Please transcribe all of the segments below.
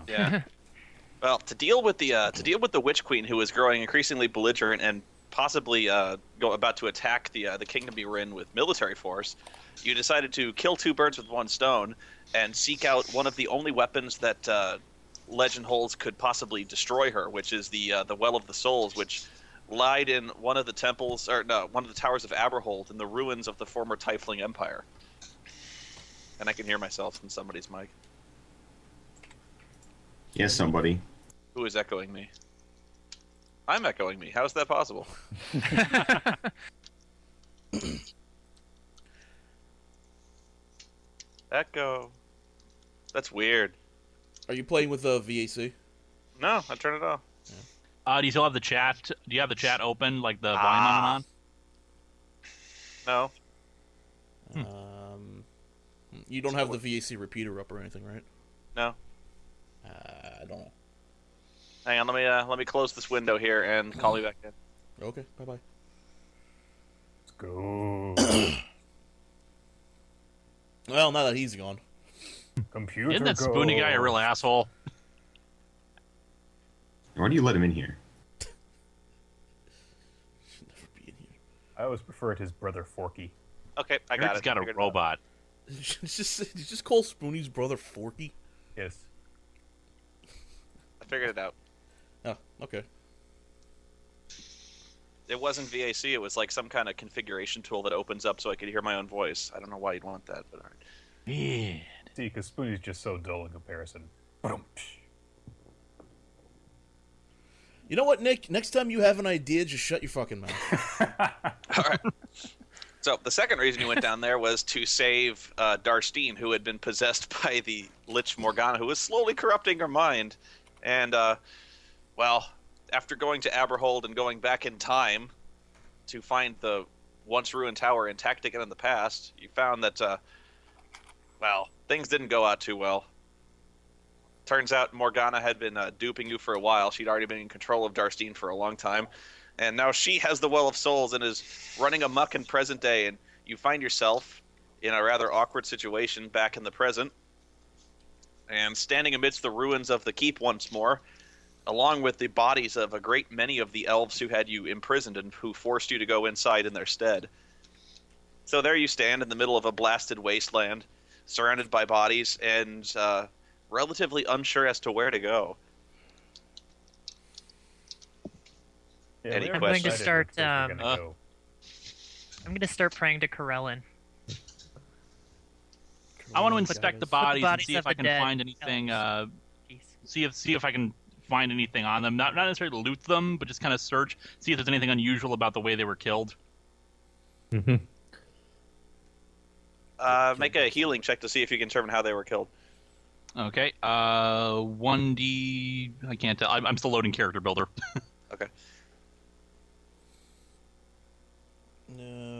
Yeah. Well, to deal with the Witch Queen, who is growing increasingly belligerent and possibly about to attack the kingdom you're in with military force, you decided to kill two birds with one stone and seek out one of the only weapons that legend holds could possibly destroy her, which is the Well of the Souls, which lied in one of the temples, or no, one of the towers of Aberhold in the ruins of the former Tiefling Empire. And I can hear myself in somebody's mic. Yes, somebody. Who is echoing me? I'm echoing me. How is that possible? Echo. That's weird. Are you playing with VAC? No, I turned it off. Do you still have the chat? Do you have the chat open, like the volume on and on? No. You don't have the VAC repeater up or anything, right? No. I don't know. Hang on, let me close this window here and call you back in. Okay, bye-bye. Let's go. Well, now that he's gone. Computer Isn't that Spoony guy a real asshole? Why do you let him in here? Should never be in here. I always preferred his brother Forky. Okay, I got He's it. got a Figured it out. robot. Did you just call Spoonie's brother Forky? Yes. I figured it out. Oh, okay. It wasn't VAC. It was like some kind of configuration tool that opens up so I could hear my own voice. I don't know why you'd want that, but all right. Man. See, because Spoonie's just so dull in comparison. Boom. You know what, Nick? Next time you have an idea, just shut your fucking mouth. All right. So the second reason you went down there was to save Darstine, who had been possessed by the Lich Morgana, who was slowly corrupting her mind. And, well, after going to Aberhold and going back in time to find the once ruined tower intact again in the past, you found that, well, things didn't go out too well. Turns out Morgana had been duping you for a while. She'd already been in control of Darstine for a long time. And now she has the Well of Souls and is running amok in present day. And you find yourself in a rather awkward situation back in the present. And standing amidst the ruins of the keep once more, along with the bodies of a great many of the elves who had you imprisoned and who forced you to go inside in their stead. So there you stand in the middle of a blasted wasteland, surrounded by bodies, and relatively unsure as to where to go. Yeah, Any we I'm already going to decided start, which place we're gonna go. I'm going to start praying to Corellin. I want to inspect the bodies and bodies see of if I the can dead find anything. Peace. See if I can find anything on them. Not necessarily loot them, but just kind of search, see if there's anything unusual about the way they were killed. Mm-hmm. Make a healing check to see if you can determine how they were killed. Okay. 1D. I can't tell. I'm still loading character builder. Okay.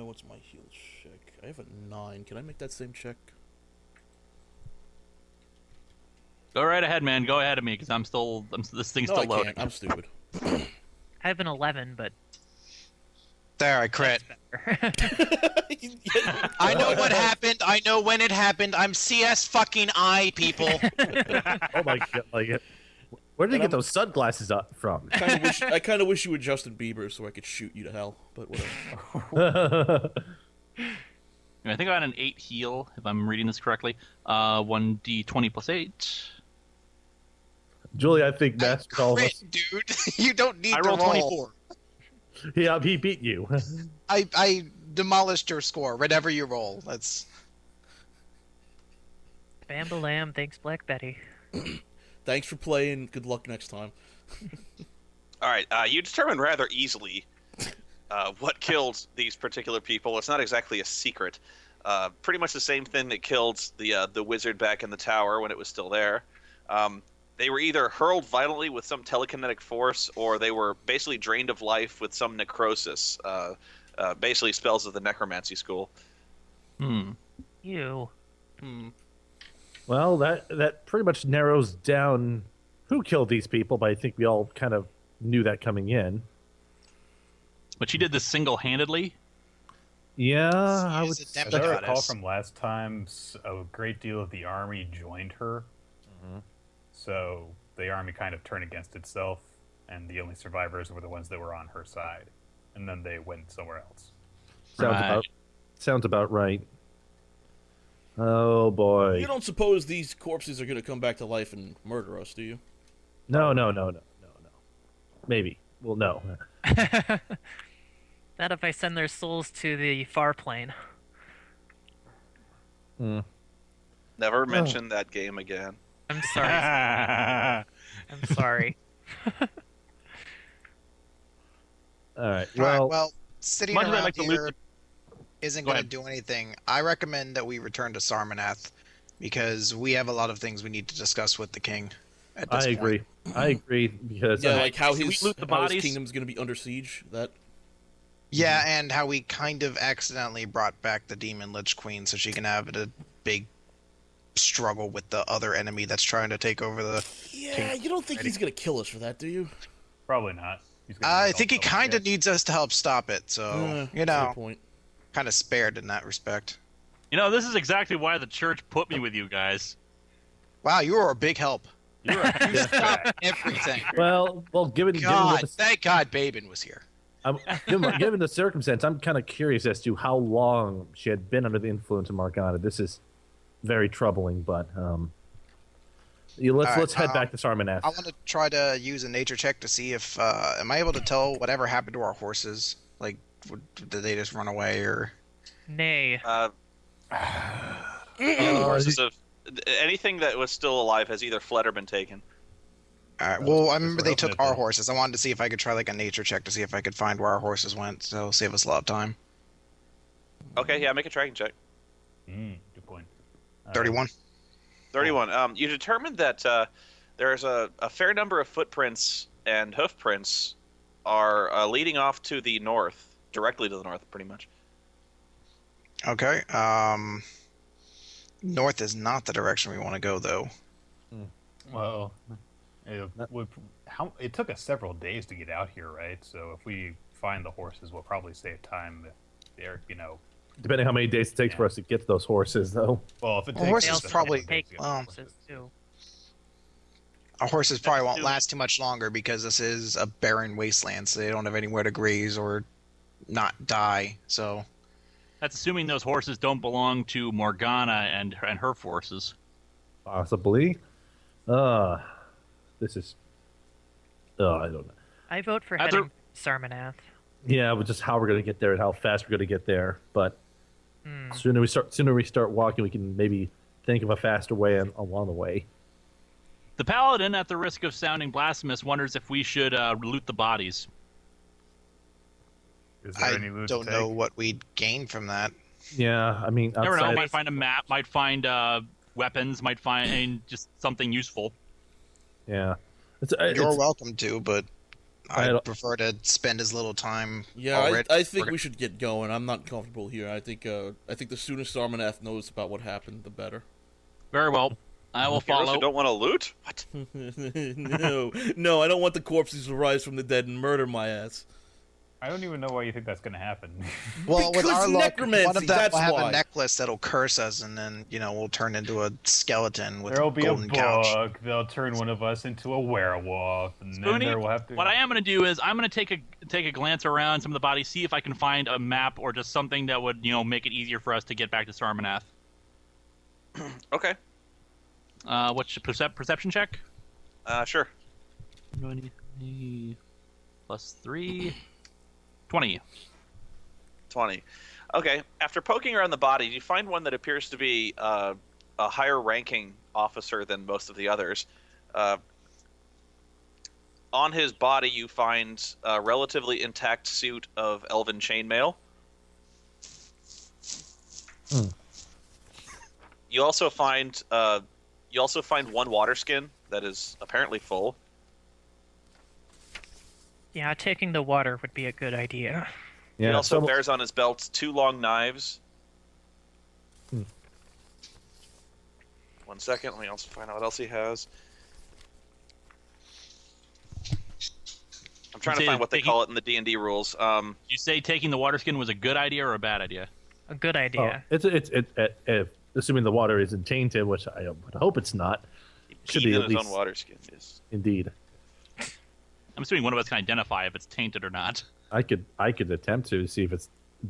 What's my heal check? I have a 9. Can I make that same check? Go right ahead, man. Go ahead of me because this thing's No, still I loading. can't. I'm stupid. I have an 11, but There, I crit. that's better. I know what happened. I know when it happened. I'm CS fucking I, people. Oh my god! Like, where did you get those sunglasses from? I kind of wish you were Justin Bieber so I could shoot you to hell, but whatever. I think I got an 8 heal, if I'm reading this correctly. 1d20 plus 8. Julie, I think mastered all of us. Crit, dude. You don't need I to rolled roll. 24. Yeah, he beat you. I demolished your score. Whatever you roll. That's. Bam-ba-lam, thanks Black Betty. Thanks for playing. Good luck next time. All right, you determine rather easily what killed these particular people. It's not exactly a secret. Pretty much the same thing that killed the wizard back in the tower when it was still there. They were either hurled violently with some telekinetic force, or they were basically drained of life with some necrosis. Basically spells of the necromancy school. You. Well, that pretty much narrows down who killed these people, but I think we all kind of knew that coming in. But she did this single-handedly? Yeah, I She would. is a As I recall goddess. from last time, a great deal of the army joined her. So the army kind of turned against itself, and the only survivors were the ones that were on her side. And then they went somewhere else. Sounds about right. Oh boy. You don't suppose these corpses are going to come back to life and murder us, do you? No. Maybe. Well, no. That if I send their souls to the far plane. Never mention that game again. I'm sorry. I'm sorry. All right. All right, Well, well, sitting much as I'd around like to here loot isn't Go going to ahead. do anything. I recommend that we return to Sarmanath because we have a lot of things we need to discuss with the king. At this I agree. point. I agree because Yeah, like how Can we his, loot the how his bodies? kingdom's going to be under siege. That Yeah, and how we kind of accidentally brought back the demon Lich Queen so she can have a big struggle with the other enemy that's trying to take over the. yeah, you don't think he's going to kill us for that, do you? Probably not. He's gonna I help think he someone kind of get- needs us to help stop it, so That's a you know, good point. kind of spared in that respect. You know, this is exactly why the church put me with you guys. Wow, you were a big help. You're a huge guy. Everything. well, given God, what thank God, Babin was here. given the circumstance, I'm kind of curious as to how long she had been under the influence of Morgana. This is very troubling, but let's head back to Sarmanath. I want to try to use a nature check to see if am I able to tell whatever happened to our horses? Like, did they just run away or? Nay. The horses of anything that was still alive has either fled or been taken. All right. Well, I We're remember they open took at our the- horses. I wanted to see if I could try like a nature check to see if I could find where our horses went. So save us a lot of time. Okay, yeah, make a tracking check. Good point. 31. 31. You determined that there's a fair number of footprints and hoof prints are leading off to the north, directly to the north, pretty much. Okay. North is not the direction we want to go, though. Well, it took us several days to get out here, right? So if we find the horses, we'll probably save time. If they're, Depending how many days it takes for us to get to those horses, though. well, if it Well, takes horses us also probably- several days take to get well, the horses too. Our horses probably won't That's last too much longer because this is a barren wasteland, so they don't have anywhere to graze or not die. So That's assuming those horses don't belong to Morgana and her forces. Possibly. This is. I don't know. I vote for After- heading to Sarmanath. Yeah, but just how we're gonna get there and how fast we're gonna get there. But Hmm. sooner we start walking, we can maybe think of a faster way along the way. The paladin, at the risk of sounding blasphemous, wonders if we should loot the bodies. Is there I any loot don't to know take? what we'd gain from that. Yeah, I mean, Never know. outside- Might find a map. Might find weapons. Might find just something useful. yeah. You're welcome to, but I I don't- prefer to spend as little time. Yeah, already. I think we should get going. I'm not comfortable here. I think the sooner Sarmanath knows about what happened, the better. Very well. I will Heroes who follow. don't want to loot? What? No, I don't want the corpses to rise from the dead and murder my ass. I don't even know why you think that's going to happen. Well, with Because our luck, necromancy, one of them that's will have why. a necklace that'll curse us, and then we'll turn into a skeleton with There'll a be a golden couch. bug. They'll turn one of us into a werewolf, and then Spoony, there will have to. what I am going to do is I'm going to take a glance around some of the bodies, see if I can find a map or just something that would make it easier for us to get back to Sarmanath. Okay. What's your perception check? Sure. Plus 3. 20. 20. Okay. After poking around the body, you find one that appears to be a higher ranking officer than most of the others. On his body, you find a relatively intact suit of elven chainmail. You also find one water skin that is apparently full. Yeah, taking the water would be a good idea. He yeah. also so- bears on his belt 2 long knives. One second, let me also find out what else he has. I'm trying to say find what they taking- call it in the D&D rules. Did you say taking the water skin was a good idea or a bad idea? A good idea. it's assuming the water isn't tainted, which I would hope it's not. Should Peed be in at his least. own water skin. Yes. Indeed. I'm assuming one of us can identify if it's tainted or not. I could attempt to see if it's,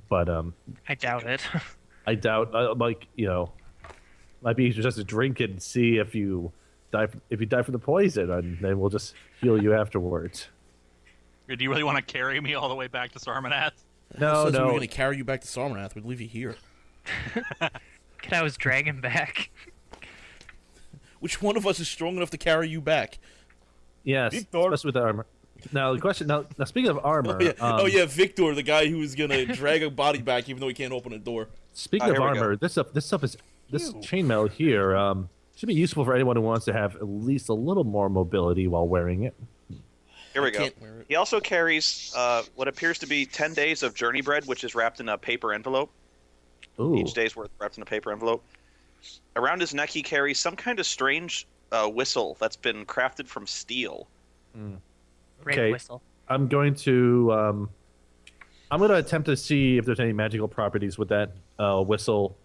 but I doubt it. I doubt. Might be easier just to drink it and see if you die. If you die from the poison, and then we'll just heal you afterwards. Do you really want to carry me all the way back to Sarmanath? No, Says we no. were going to carry you back to Sarmanath. We'd leave you here. Can I was drag him back? Which one of us is strong enough to carry you back? Yes, Victor. especially with the armor. Now the question. Now speaking of armor. Oh yeah, Victor, the guy who's going to drag a body back even though he can't open a door. Speaking of here we go. armor, this stuff is chainmail here. Should be useful for anyone who wants to have at least a little more mobility while wearing it. Here we go. Can't wear it. He also carries what appears to be 10 days of journey bread, which is wrapped in a paper envelope. Ooh. Each day's worth wrapped in a paper envelope. Around his neck, he carries some kind of strange whistle that's been crafted from steel. Great Okay. whistle. I'm going to attempt to see if there's any magical properties with that whistle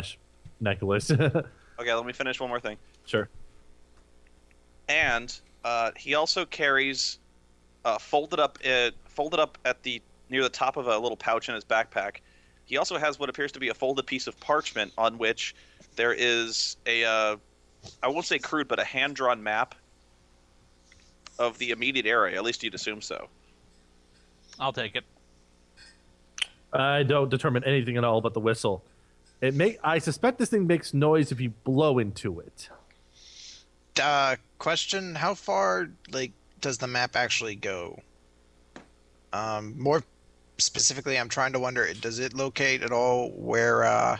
/ necklace. Okay, let me finish one more thing. Sure. And he also carries folded up at the near the top of a little pouch in his backpack. He also has what appears to be a folded piece of parchment on which there is a I won't say crude, but a hand-drawn map of the immediate area. At least you'd assume so. I'll take it. I don't determine anything at all but the whistle. I suspect this thing makes noise if you blow into it. Question: how far does the map actually go? More specifically, I'm trying to wonder: does it locate at all where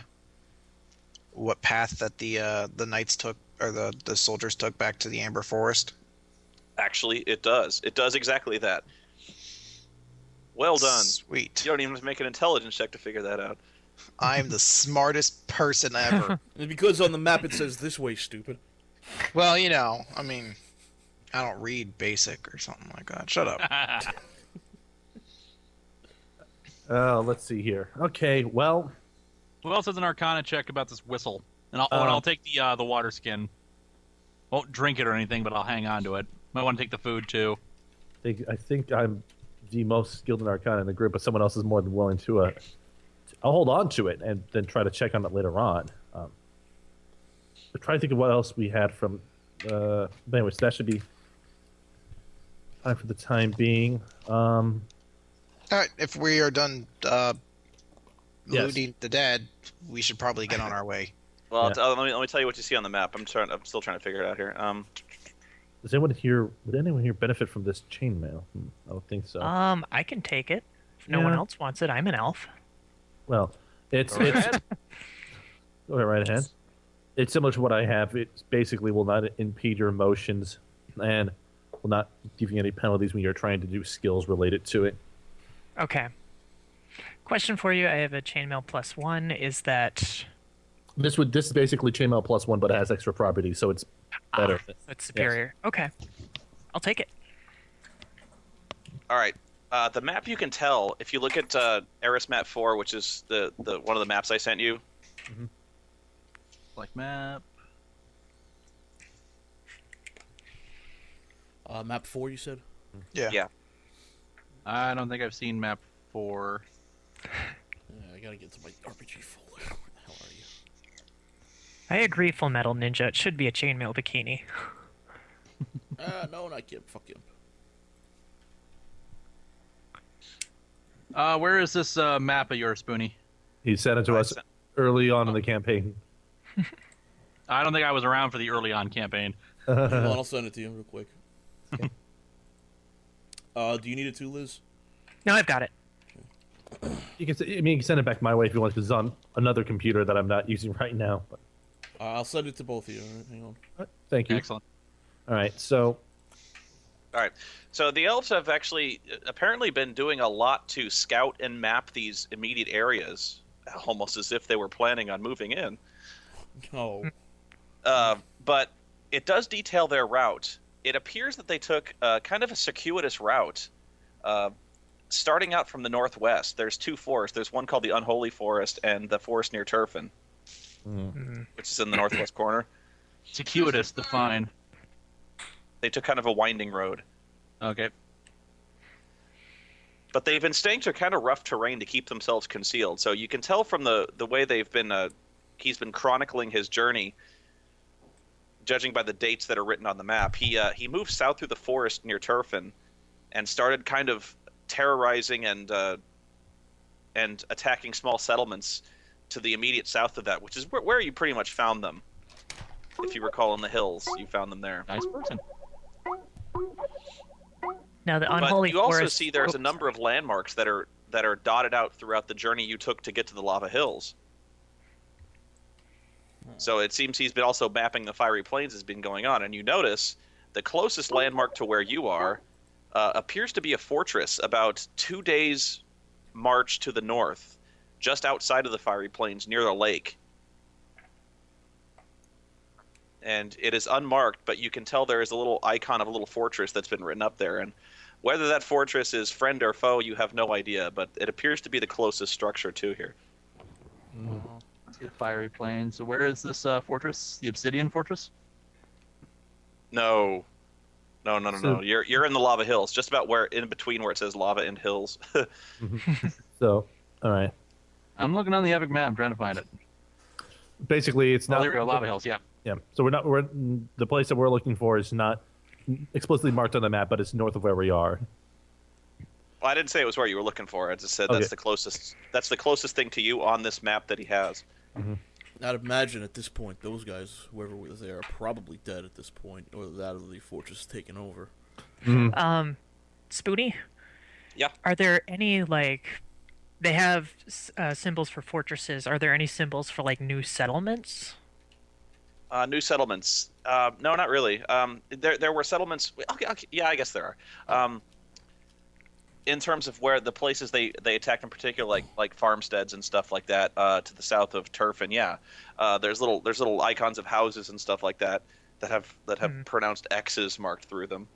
what path that the knights took or the soldiers took back to the Amber Forest? Actually, it does. It does exactly that. Well done. Sweet. You don't even have to make an intelligence check to figure that out. I'm the smartest person ever. And because on the map it says this way, stupid. Well, I mean, I don't read basic or something like that. Shut up. Let's see here. Okay, well, Who else has an Arcana check about this whistle? And I'll take the water skin. Won't drink it or anything, but I'll hang on to it. Might want to take the food too. I think I'm the most skilled in Arcana in the group, but someone else is more than willing to. I'll hold on to it and then try to check on it later on. But try to think of what else we had from. But anyways, that should be fine for the time being. All right, if we are done Yes. looting the dead, we should probably get on our way. Well, Yeah. let me tell you what you see on the map. I'm still trying to figure it out here. Would anyone here benefit from this chainmail? I don't think so. I can take it. If no one Yeah. else wants it, I'm an elf. Well, it's Go ahead. Go right ahead. It's similar to what I have. It basically will not impede your emotions and will not give you any penalties when you're trying to do skills related to it. Okay. Question for you. I have a chainmail +1. Is that This is basically chainmail +1, but it has extra properties, so it's better. it's superior? Okay. I'll take it. All right. The map you can tell if you look at Eris Map 4, which is the one of the maps I sent you. Like map. Map 4, you said? Yeah. Yeah. I don't think I've seen map 4. Yeah, I gotta get to my RPG folder. Where the hell are you? I agree, Full Metal Ninja. It should be a chainmail bikini. No, not Gimp. Fuck Gimp. Where is this map of yours, Spoony? He sent it to us early on in the campaign. I don't think I was around for the early on campaign. Hold on, I'll send it to you real quick. Do you need it too, Liz? No, I've got it. You can send it back my way if you want, because it's on another computer that I'm not using right now. But I'll send it to both of you. All right, hang on. thank you. Excellent. All right, so All right. So the elves have actually apparently been doing a lot to scout and map these immediate areas, almost as if they were planning on moving in. Oh. But it does detail their route. It appears that they took kind of a circuitous route, starting out from the northwest. There's two forests. There's one called the Unholy Forest and the forest near Turfin, which is in the northwest corner. Circuitous, define. They took kind of a winding road. Okay. But they've been staying to kind of rough terrain to keep themselves concealed. So you can tell from the way they've been, he's been chronicling his journey, judging by the dates that are written on the map. He moved south through the forest near Turfin and started kind of terrorizing and attacking small settlements to the immediate south of that, which is where you pretty much found them. If you recall, in the hills, you found them there. Nice person. Now the But unholy you also forest. see there's a number of landmarks that are dotted out throughout the journey you took to get to the lava hills. So it seems he's been also mapping the fiery plains has been going on, and you notice the closest landmark to where you are appears to be a fortress about 2 days' march to the north, just outside of the fiery plains near the lake. And it is unmarked, but you can tell there is a little icon of a little fortress that's been written up there. And whether that fortress is friend or foe, you have no idea, but it appears to be the closest structure to here. The fiery plains. So where is this fortress? The Obsidian Fortress? No. No. So- You're in the lava hills, just about where in between where it says lava and hills. So, all right. I'm looking on the Epic map, trying to find it. Basically, it's Oh, not. there we go. Lava Hills. Yeah. Yeah. So we're the place that we're looking for is not explicitly marked on the map, but it's north of where we are. Well, I didn't say it was where you were looking for. I just said Okay. that's the closest. That's the closest thing to you on this map that he has. I'd imagine at this point, those guys, whoever they are probably dead at this point, or that of the fortress taken over. Spoony? Yeah. Are there any, like... They have symbols for fortresses. Are there any symbols for, like, new settlements? New settlements. No, not really. There were settlements. Okay, yeah, I guess there are. In terms of where the places they attacked in particular, like farmsteads and stuff like that, to the south of Turfin, yeah. There's little icons of houses and stuff like that have pronounced X's marked through them.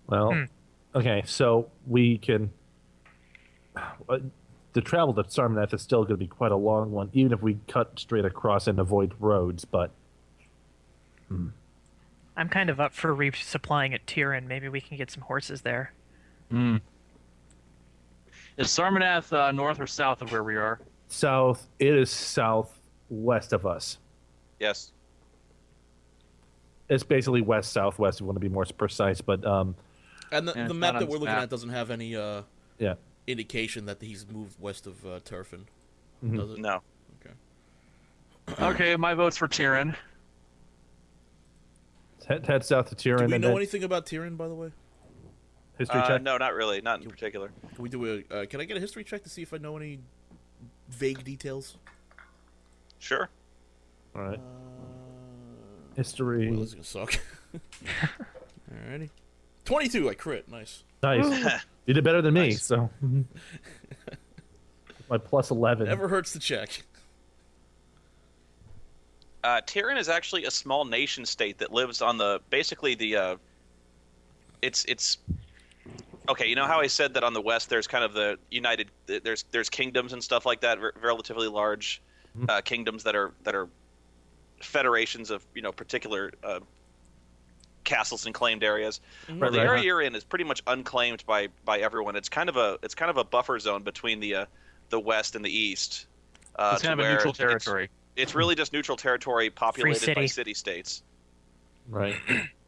Well, okay, so we can. The travel to Sarmanath is still going to be quite a long one, even if we cut straight across and avoid roads. But I'm kind of up for resupplying at Tyrion. Maybe we can get some horses there. Is Sarmanath north or south of where we are? south, it is southwest of us. Yes. It's basically west southwest. If you want to be more precise, but And Yeah, the it's map not that on we're this looking map. at doesn't have any yeah. indication that he's moved west of Turfin. Mhm. Does it? No. Okay, my vote's for Tyrion. Head south to Tyrion. Do we and know then anything about Tyrion, by the way? history check. No, not really. Not in particular. Can we do a? Can I get a history check to see if I know any vague details? Sure. All right. History. Well, this is gonna suck. Alrighty. 22. I crit. Nice. Nice. You did better than me. Nice. So my plus 11. Never hurts to check. Tyrion is actually a small nation state that lives on basically the it's okay. You know how I said that on the west there's kind of the united there's kingdoms and stuff like that, relatively large kingdoms that are federations of particular castles and claimed areas. Well, the area you're in is pretty much unclaimed by everyone. It's kind of a buffer zone between the west and the east. It's kind of a neutral territory. It's really just neutral territory populated city. by city-states. Right.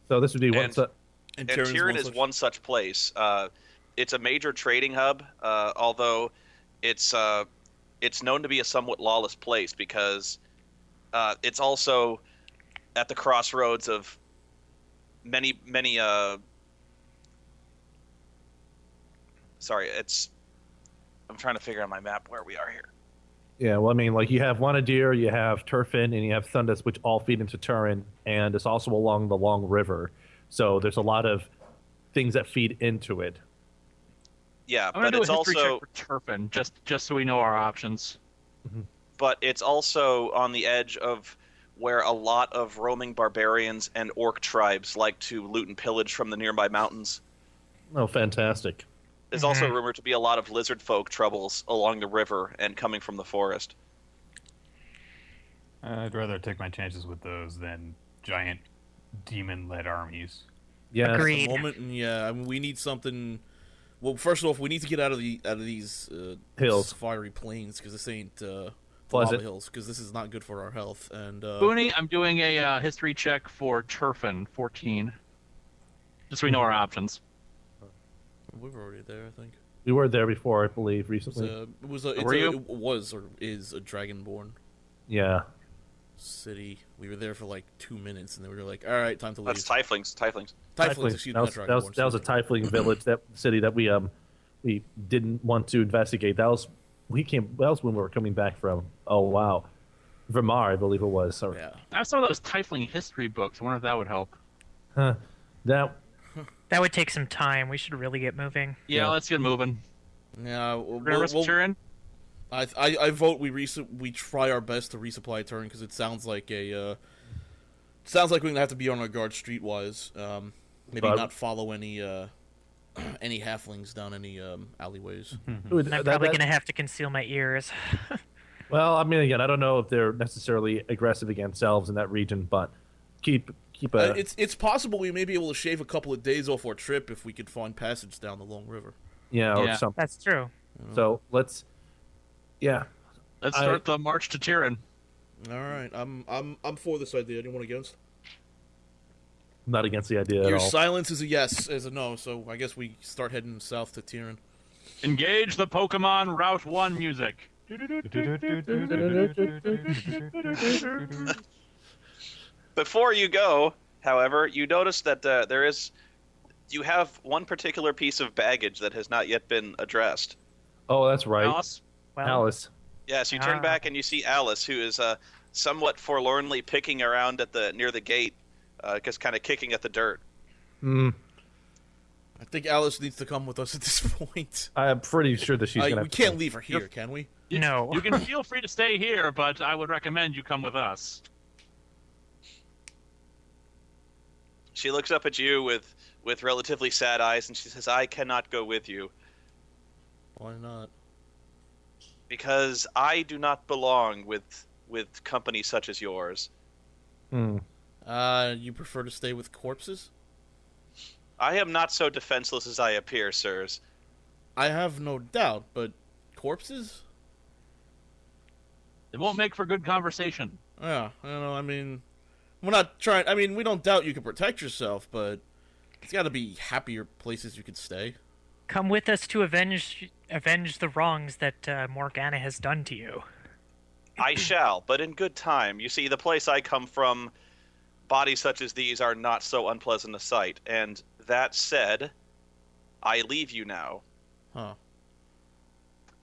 So this would be And- And Tyrion's Tyrion is such- one such place. It's a major trading hub, although it's known to be a somewhat lawless place because it's also at the crossroads of many. Sorry, I'm trying to figure out my map where we are here. Yeah, well, I mean, like you have Wanadir, you have Turfin, and you have Thundas, which all feed into Turin, and it's also along the long river. So there's a lot of things that feed into it. Yeah, I'm gonna but do it's a history also check for Turpin, just so we know our options. on the edge of where a lot of roaming barbarians and orc tribes like to loot and pillage from the nearby mountains. Oh, fantastic. There's also rumored to be a lot of lizard folk troubles along the river and coming from the forest. I'd rather take my chances with those than giant demon-led armies. Yeah. Agreed. At the moment, and yeah, I mean, we need something. Well, first off, we need to get out of these Hills. fiery plains because this ain't lava Pleasant. hills because this is not good for our health. And Booney, I'm doing a history check for Turfin 14. Just so we know our options. we were already there, I think. We were there before, I believe, recently. It was or is a dragonborn Yeah. city. We were there for like 2 minutes, and then we were like, "All right, time to leave." That's Tieflings. Tieflings. Tieflings, excuse me, not dragonborns. that was a Tiefling village, that city that we didn't want to investigate. That was when we were coming back from. Oh wow, Vermar, I believe it was. Or, Yeah. I have some of those Tiefling history books. I wonder if that would help. Huh. That That would take some time. We should really get moving. Yeah, Yeah. let's get moving. Yeah, We're gonna Turin? I vote we try our best to resupply Turin because it sounds like we're gonna have to be on our guard streetwise. Maybe But- not follow any halflings down any alleyways. Ooh, And I'm probably going to have to conceal my ears. Well, I mean, again, I don't know if they're necessarily aggressive against elves in that region, but keep a. It's possible we may be able to shave a couple of days off our trip if we could find passage down the long river. Or Yeah. something. That's true. So let's. Yeah. Let's start the march to Turin. All right, I'm for this idea. Anyone against? I'm not against the idea Your at all. silence is a yes, is a no. So I guess we start heading south to Tyrion. Engage the Pokemon Route 1 music. Before you go, however, you notice that you have one particular piece of baggage that has not yet been addressed. Oh, that's right, Alice? Well, Alice. Yes, you turn Ah. back and you see Alice, who is somewhat forlornly picking around near the gate, just kind of kicking at the dirt. Hmm. I think Alice needs to come with us at this point. I'm pretty sure that she's gonna. We can't leave her here, can we? no. You can feel free to stay here, but I would recommend you come with us. She looks up at you with relatively sad eyes, and she says, "I cannot go with you Why not? because I do not belong with company such as yours. Hmm. You prefer to stay with corpses? I am not so defenseless as I appear, sirs. I have no doubt, but corpses? It won't make for good conversation. Yeah, I don't know. I mean, we're not trying. I mean, we don't doubt you can protect yourself, but it's got to be happier places you could stay. Come with us to avenge the wrongs that Morgana has done to you. I shall, but in good time. You see, the place I come from, bodies such as these are not so unpleasant a sight. And that said, I leave you now. Huh.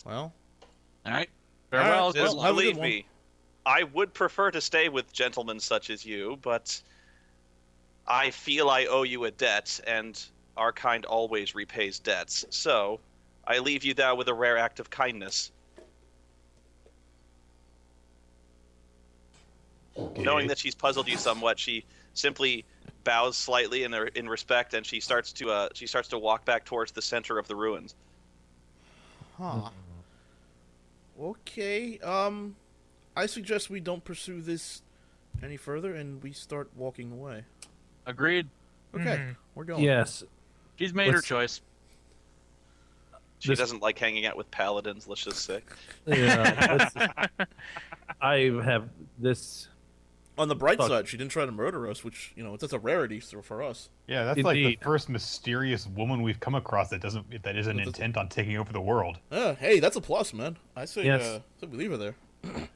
Well, All right? All right, Farewell. well, Just have a good believe one. me, I would prefer to stay with gentlemen such as you, but I feel I owe you a debt, and our kind always repays debts. So, I leave you thou with a rare act of kindness. Knowing that she's puzzled you somewhat, she simply bows slightly in respect, and she starts to walk back towards the center of the ruins. huh. Okay. I suggest we don't pursue this any further, and we start walking away. Agreed. Okay, Mhm. we're going. Yes. She's made her Let's- choice. She This- doesn't like hanging out with paladins, let's just say. Yeah. I have this. On the bright Fuck. side, she didn't try to murder us, which that's a rarity for us. Yeah, that's like Indeed. the first mysterious woman we've come across that isn't intent on taking over the world. Hey, that's a plus, man. I say, Yes. we leave her there.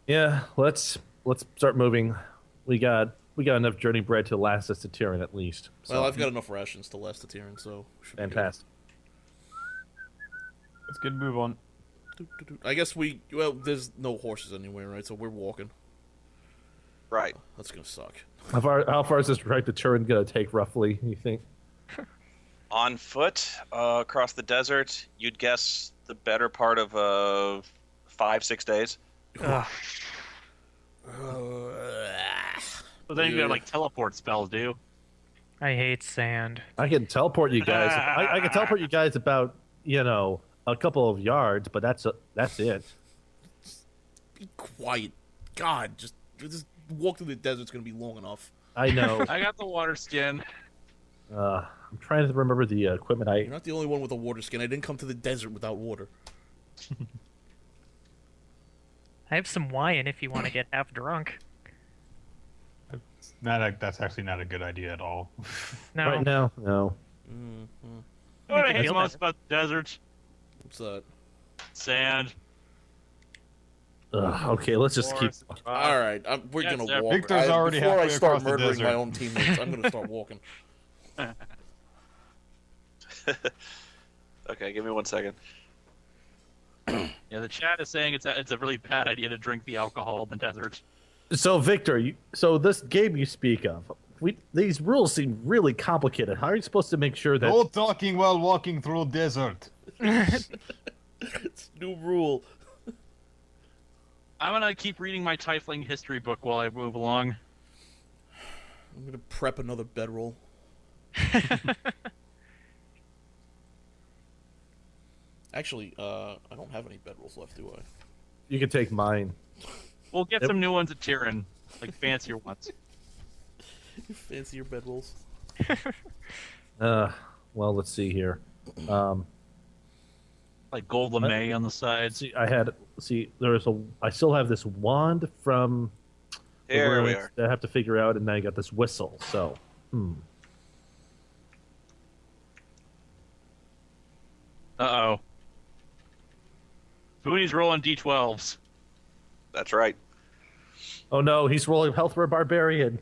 Yeah. Let's start moving. We got enough journey bread to last us to Tyrion at least. So, Well, I've got enough rations to last the Tyrion, so should be good. fantastic. Let's get a move on. I guess there's no horses anywhere, right? So we're walking. Right. That's gonna suck. How far is this trek to Turin gonna take roughly? You think? On foot, across the desert, you'd guess the better part of 5-6 days. Ugh. But then you got like teleport spells, do you? I hate sand. I can teleport you guys. I can teleport you guys about a couple of yards, but that's it. Be quiet. God, just walk through the desert's gonna be long enough. I know. I got the water skin. I'm trying to remember the equipment I. You're not the only one with a water skin. I didn't come to the desert without water. I have some wine if you want to get half drunk. That's actually not a good idea at all. No. Right now, no. What I Make it hate feel most better. about the desert? What's that? Sand. Ugh, okay, let's just keep. Forest, All right, we're Yes, gonna sir. walk. Victor's already before I halfway start across the murdering my desert. own teammates, I'm gonna start walking. Okay, give me 1 second. Yeah, the chat is saying it's a really bad idea to drink the alcohol in the desert. So Victor, so this game you speak of, these rules seem really complicated. How are you supposed to make sure that? No talking while walking through desert. It's new rule. I'm gonna keep reading my Tiefling history book while I move along. I'm gonna prep another bedroll. Actually, I don't have any bedrolls left, do I? You can take mine. We'll get Yep. some new ones at Tyrion, like fancier ones. Fancier bedrolls. Well, let's see here. Like gold lame on the sides. I still have this wand from the Here we ruins are. that I have to figure out, and then I got this whistle. So, Uh-oh. Spoony's rolling d12s. That's right. oh no, he's rolling health for a barbarian.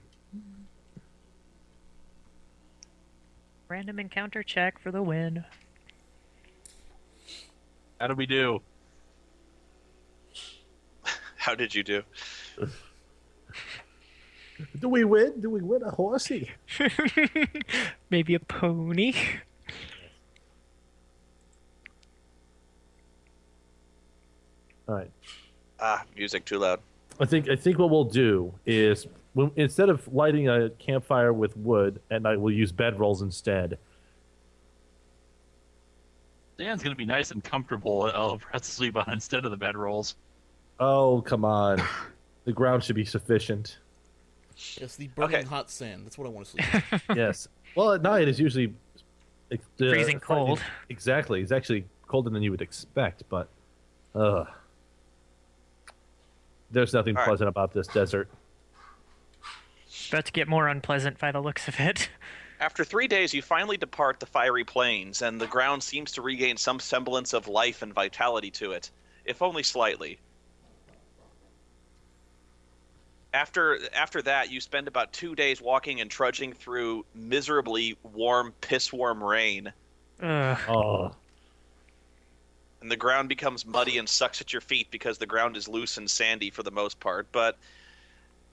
Random encounter check for the win. How do we do? How did you do? Do we win? Do we win a horsey? Maybe a pony. All right. Music too loud. I think what we'll do is instead of lighting a campfire with wood at night, we'll use bedrolls Dan's gonna be nice and comfortable. I'll have to sleep on instead of the bedrolls. Oh, come on. The ground should be sufficient. Yes, the burning Okay. hot sand. That's what I want to sleep. Yes. Well, at night it's usually Freezing it's not- cold. Exactly. It's actually colder than you would expect, but there's nothing All right. pleasant about this desert. About to get more unpleasant by the looks of it. After 3 days, you finally depart the fiery plains, and the ground seems to regain some semblance of life and vitality to it, if only slightly. After that, you spend about 2 days walking and trudging through miserably warm, piss-warm rain, Ugh. Oh, and the ground becomes muddy and sucks at your feet because the ground is loose and sandy for the most part. But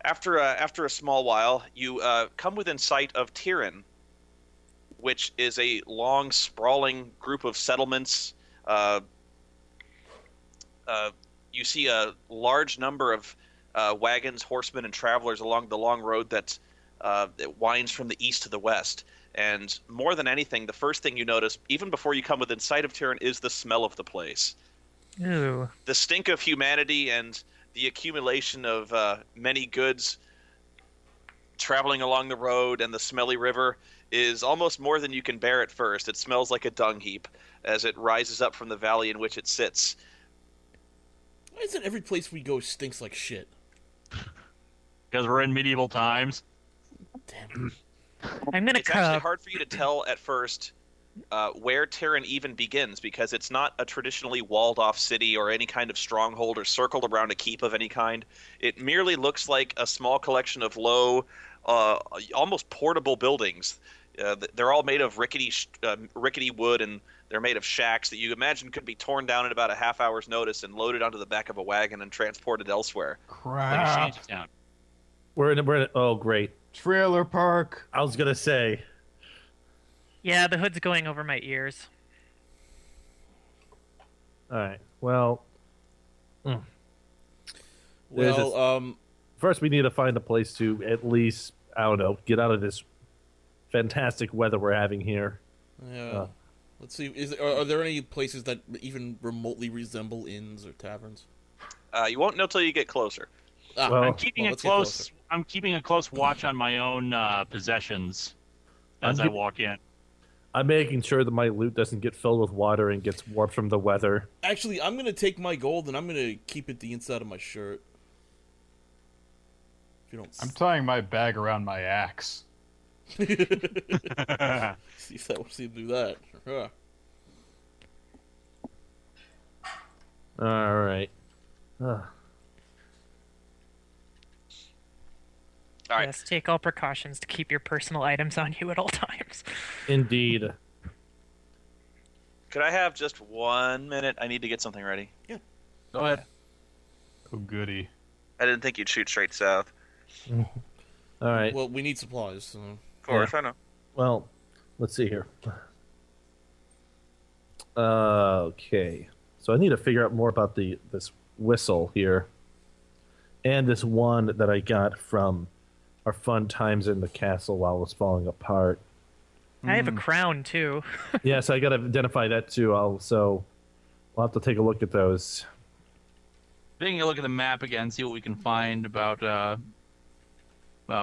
after a small while, you come within sight of Tyrion, which is a long, sprawling group of settlements. You see a large number of wagons, horsemen, and travelers along the long road that winds from the east to the west. And more than anything, the first thing you notice, even before you come within sight of Tyrion, is the smell of the place. Ooh. The stink of humanity and the accumulation of many goods traveling along the road and the smelly river is almost more than you can bear at first. It smells like a dung heap as it rises up from the valley in which it sits. Why is it every place we go stinks like shit? Because we're in medieval times. Damn. I'm gonna It's actually cut. hard for you to tell at first where Tyrion even begins, because it's not a traditionally walled-off city or any kind of stronghold or circled around a keep of any kind. It merely looks like a small collection of low, almost portable buildings. They're all made of rickety wood, and they're made of shacks that you imagine could be torn down at about a half hour's notice and loaded onto the back of a wagon and transported elsewhere. Like a Crap. shantytown. we're in. Oh, great. Trailer park. I was gonna say. Yeah, the hood's going over my ears. All right. Well, Well, first we need to find a place to at least, I don't know, get out of this fantastic weather we're having here. yeah. Let's see. Are there any places that even remotely resemble inns or taverns? You won't know till you get closer. Ah, Well- I'm keeping let's a get close. closer. I'm keeping a close watch on my own possessions as I keep- walk in. I'm making sure that my loot doesn't get filled with water and gets warped from the weather. Actually, I'm gonna take my gold and I'm gonna keep it the inside of my shirt. If you don't. I'm tying my bag around my axe. See if that will see him do that. Huh. All right. All right. Yes, take all precautions to keep your personal items on you at all times. Indeed. Could I have just 1 minute? I need to get something ready. Go ahead. Oh, goody. I didn't think you'd shoot straight south. All right. Well, we need supplies. So. Of course, I know. Well, let's see here. Okay. So I need to figure out more about this whistle here. And this one that I got from our fun times in the castle while it was falling apart. I have a crown too. Yes, I got to identify that too. We'll have to take a look at those. Taking a look at the map again, see what we can find about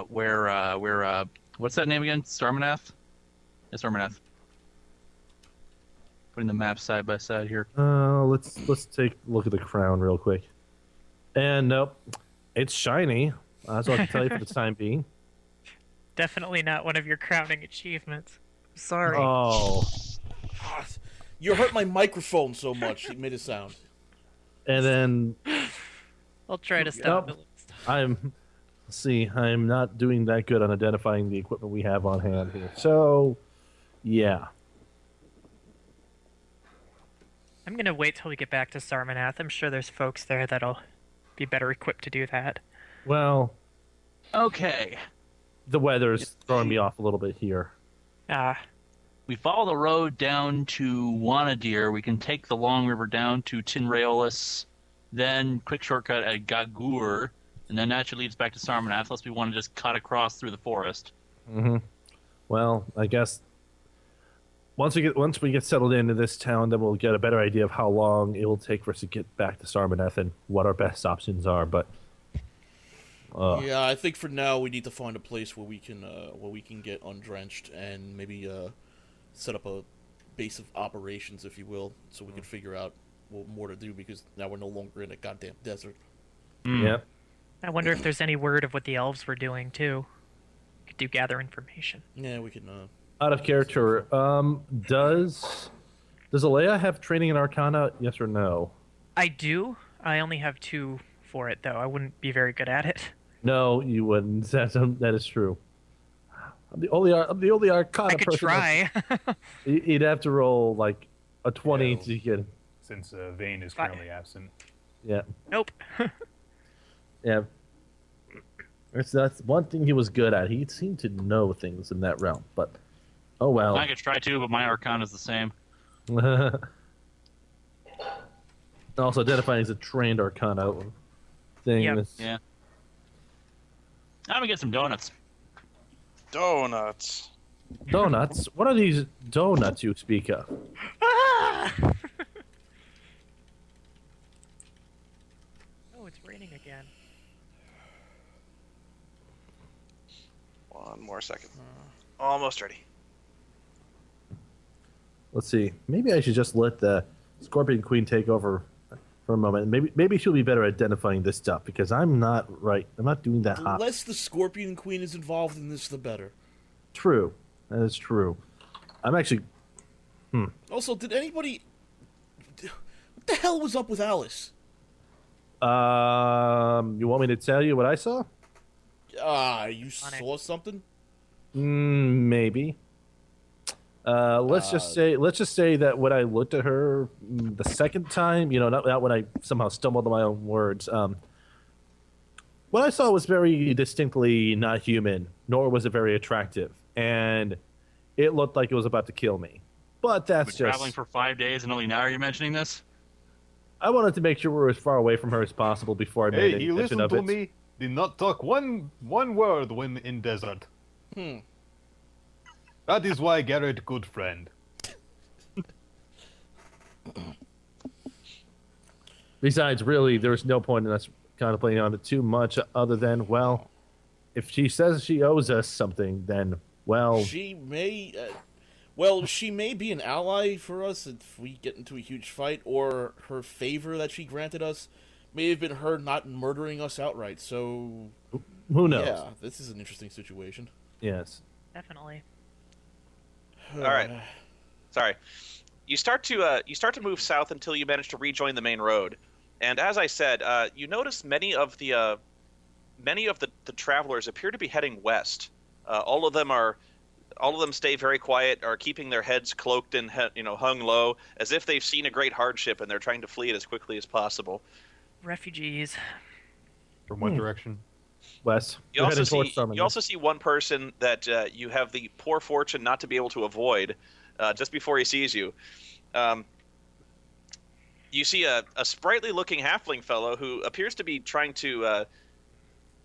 where what's that name again? Sarmanath? Yeah, Sarmanath. Putting the map side by side here. Let's take a look at the crown real quick. And nope, it's shiny. That's all I can tell you for the time being. Definitely not one of your crowning achievements. Sorry. Oh, Ah, you hurt my microphone so much it made a sound. and then I'll try to stop Yep. it. I'm not doing that good on identifying the equipment we have on hand here. So, yeah. I'm gonna wait till we get back to Sarmanath. I'm sure there's folks there that'll be better equipped to do that. Well, Okay. the weather's throwing me off a little bit here. We follow the road down to Wanadir. We can take the long river down to Tinraeolus, then quick shortcut at Gagur, and then that should lead us back to Sarmanath, unless we want to just cut across through the forest. Mm-hmm. Well, I guess once we get settled into this town, then we'll get a better idea of how long it will take for us to get back to Sarmanath and what our best options are. But Yeah, I think for now we need to find a place where we can get undrenched and maybe set up a base of operations, if you will, so we can figure out what more to do, because now we're no longer in a goddamn desert. yeah. I wonder if there's any word of what the elves were doing too. Could do gather information. Yeah, we can. Out of character, does Alea have training in Arcana? Yes or no? I do. I only have 2 for it though. I wouldn't be very good at it. No, you wouldn't. That is true. I'm the only Arcana I could person. try. You'd have to roll like a 20 Yeah. to get. Since Vane is currently absent. Yeah, Nope. yeah. That's one thing he was good at. He seemed to know things in that realm. But oh well. I could try too, but my Arcana is the same. Also, identifying as a trained Arcana thing. Yep. Yeah. I'm gonna get some donuts. Donuts. Donuts? What are these donuts you speak of? Oh, it's raining again. 1 more second. Almost ready. Let's see. Maybe I should just let the Scorpion Queen take over for a moment. Maybe she'll be better at identifying this stuff, because I'm not right. I'm not doing that The hot. less the Scorpion Queen is involved in this, the better. True. That is true. I'm actually. Also, did anybody? What the hell was up with Alice? You want me to tell you what I saw? You On it. saw something? Maybe. Let's just say that when I looked at her the second time, not when I somehow stumbled on my own words. What I saw was very distinctly not human, nor was it very attractive, and it looked like it was about to kill me. But that's Been just. traveling for 5 days, and only now are you mentioning this? I wanted to make sure we were as far away from her as possible before I made Hey, any you mention listen of to it. me. Did not talk one word when in desert. That is why Garrett good friend. Besides, really, there's no point in us contemplating on it too much, other than, well, if she says she owes us something, then, well, She may. Well, she may be an ally for us if we get into a huge fight, or her favor that she granted us may have been her not murdering us outright. So, Who knows? yeah, this is an interesting situation. Yes. Definitely. All right. Sorry. You start to move south until you manage to rejoin the main road, and as I said, you notice many of the travelers appear to be heading west. All of them stay very quiet, are keeping their heads cloaked and hung low, as if they've seen a great hardship and they're trying to flee it as quickly as possible. Refugees. From what direction? Wes. You also see one person that you have the poor fortune not to be able to avoid just before he sees you. You see a sprightly-looking halfling fellow who appears to be trying to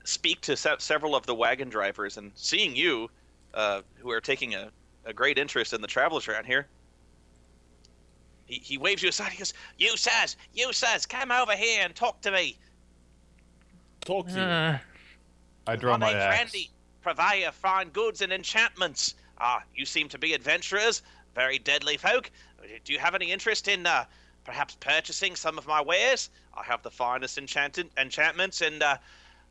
speak to several of the wagon drivers, and seeing you, who are taking a great interest in the travelers around here, he waves you aside. He goes, you sirs, come over here and talk to me. Talk to you. I draw my name's axe. Randy, purveyor of fine goods and enchantments. You seem to be adventurers, very deadly folk. Do you have any interest in perhaps purchasing some of my wares? I have the finest enchantments and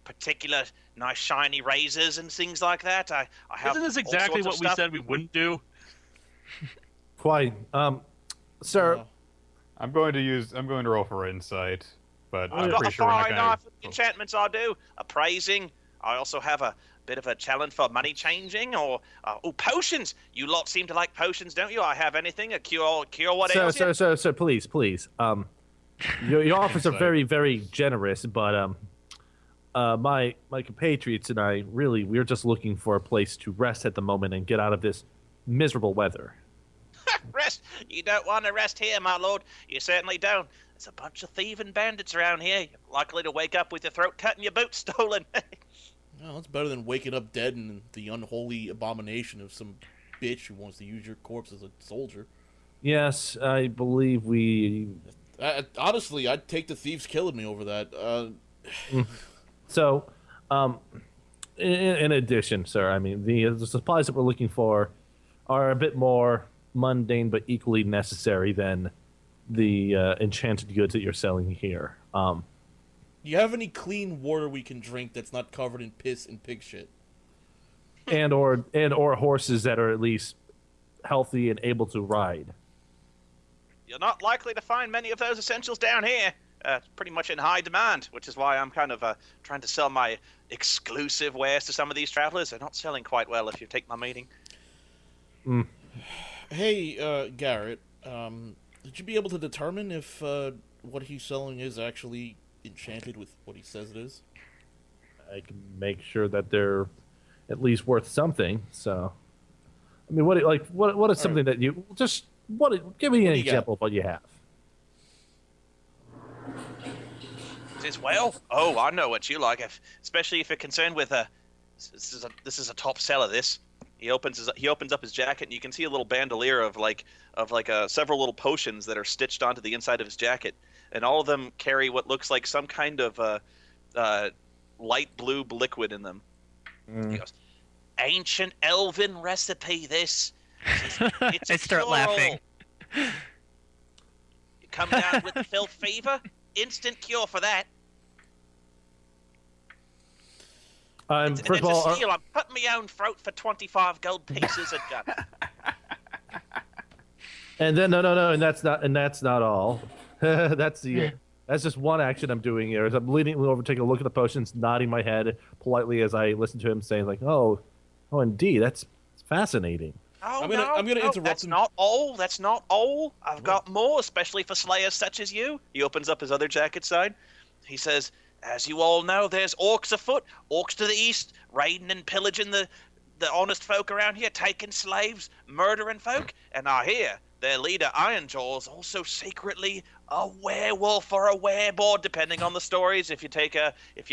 particular nice shiny razors and things like that. I have. Isn't this all exactly sorts of what we stuff. said we wouldn't do? Quite. Sir, I'm going to roll for insight, but I've I'm got pretty a sure we're not fine going eye for the enchantments I do, appraising. I also have a bit of a talent for money changing or potions. You lot seem to like potions, don't you? I have anything, a cure what ails you? sir, please. Your offers are very, very generous, but my compatriots and I we're just looking for a place to rest at the moment and get out of this miserable weather. Rest? You don't want to rest here, my lord. You certainly don't. There's a bunch of thieving bandits around here. You're likely to wake up with your throat cut and your boots stolen. No, it's better than waking up dead in the unholy abomination of some bitch who wants to use your corpse as a soldier. Yes, I believe we... Honestly, I'd take the thieves killing me over that. So, in addition, sir, I mean, the supplies that we're looking for are a bit more mundane but equally necessary than the enchanted goods that you're selling here. Do you have any clean water we can drink that's not covered in piss and pig shit? and or horses that are at least healthy and able to ride. You're not likely to find many of those essentials down here. It's pretty much in high demand, which is why I'm kind of trying to sell my exclusive wares to some of these travelers. They're not selling quite well, if you take my meaning. Hey, Garrett, would you be able to determine if what he's selling is actually enchanted with what he says it is? I can make sure that they're at least worth something. So, I mean, what is something that you just give me an example of what you have. Says, well, I know what you like, especially if you're concerned with this is a top seller. This he opens up his jacket and you can see a little bandolier of several little potions that are stitched onto the inside of his jacket, and all of them carry what looks like some kind of light blue liquid in them. He goes, ancient elven recipe. This. It's I start laughing. You come down with the filth fever, instant cure for that. First It's of all, a steal. I'm cutting my own throat for 25 gold pieces a gun. and then no, and that's not all. That's just one action I'm doing here. Is I'm leaning over, taking a look at the potions, nodding my head politely as I listen to him saying like, "Oh, indeed, that's fascinating." I'm gonna interrupt that's him. Not all. That's not all. I've got more, especially for slayers such as you. He opens up his other jacket side. He says, as you all know, there's orcs afoot, orcs to the east, raiding and pillaging the honest folk around here, taking slaves, murdering folk, and I hear their leader, Ironjaw's, also secretly a werewolf or a wereboard, depending on the stories. If you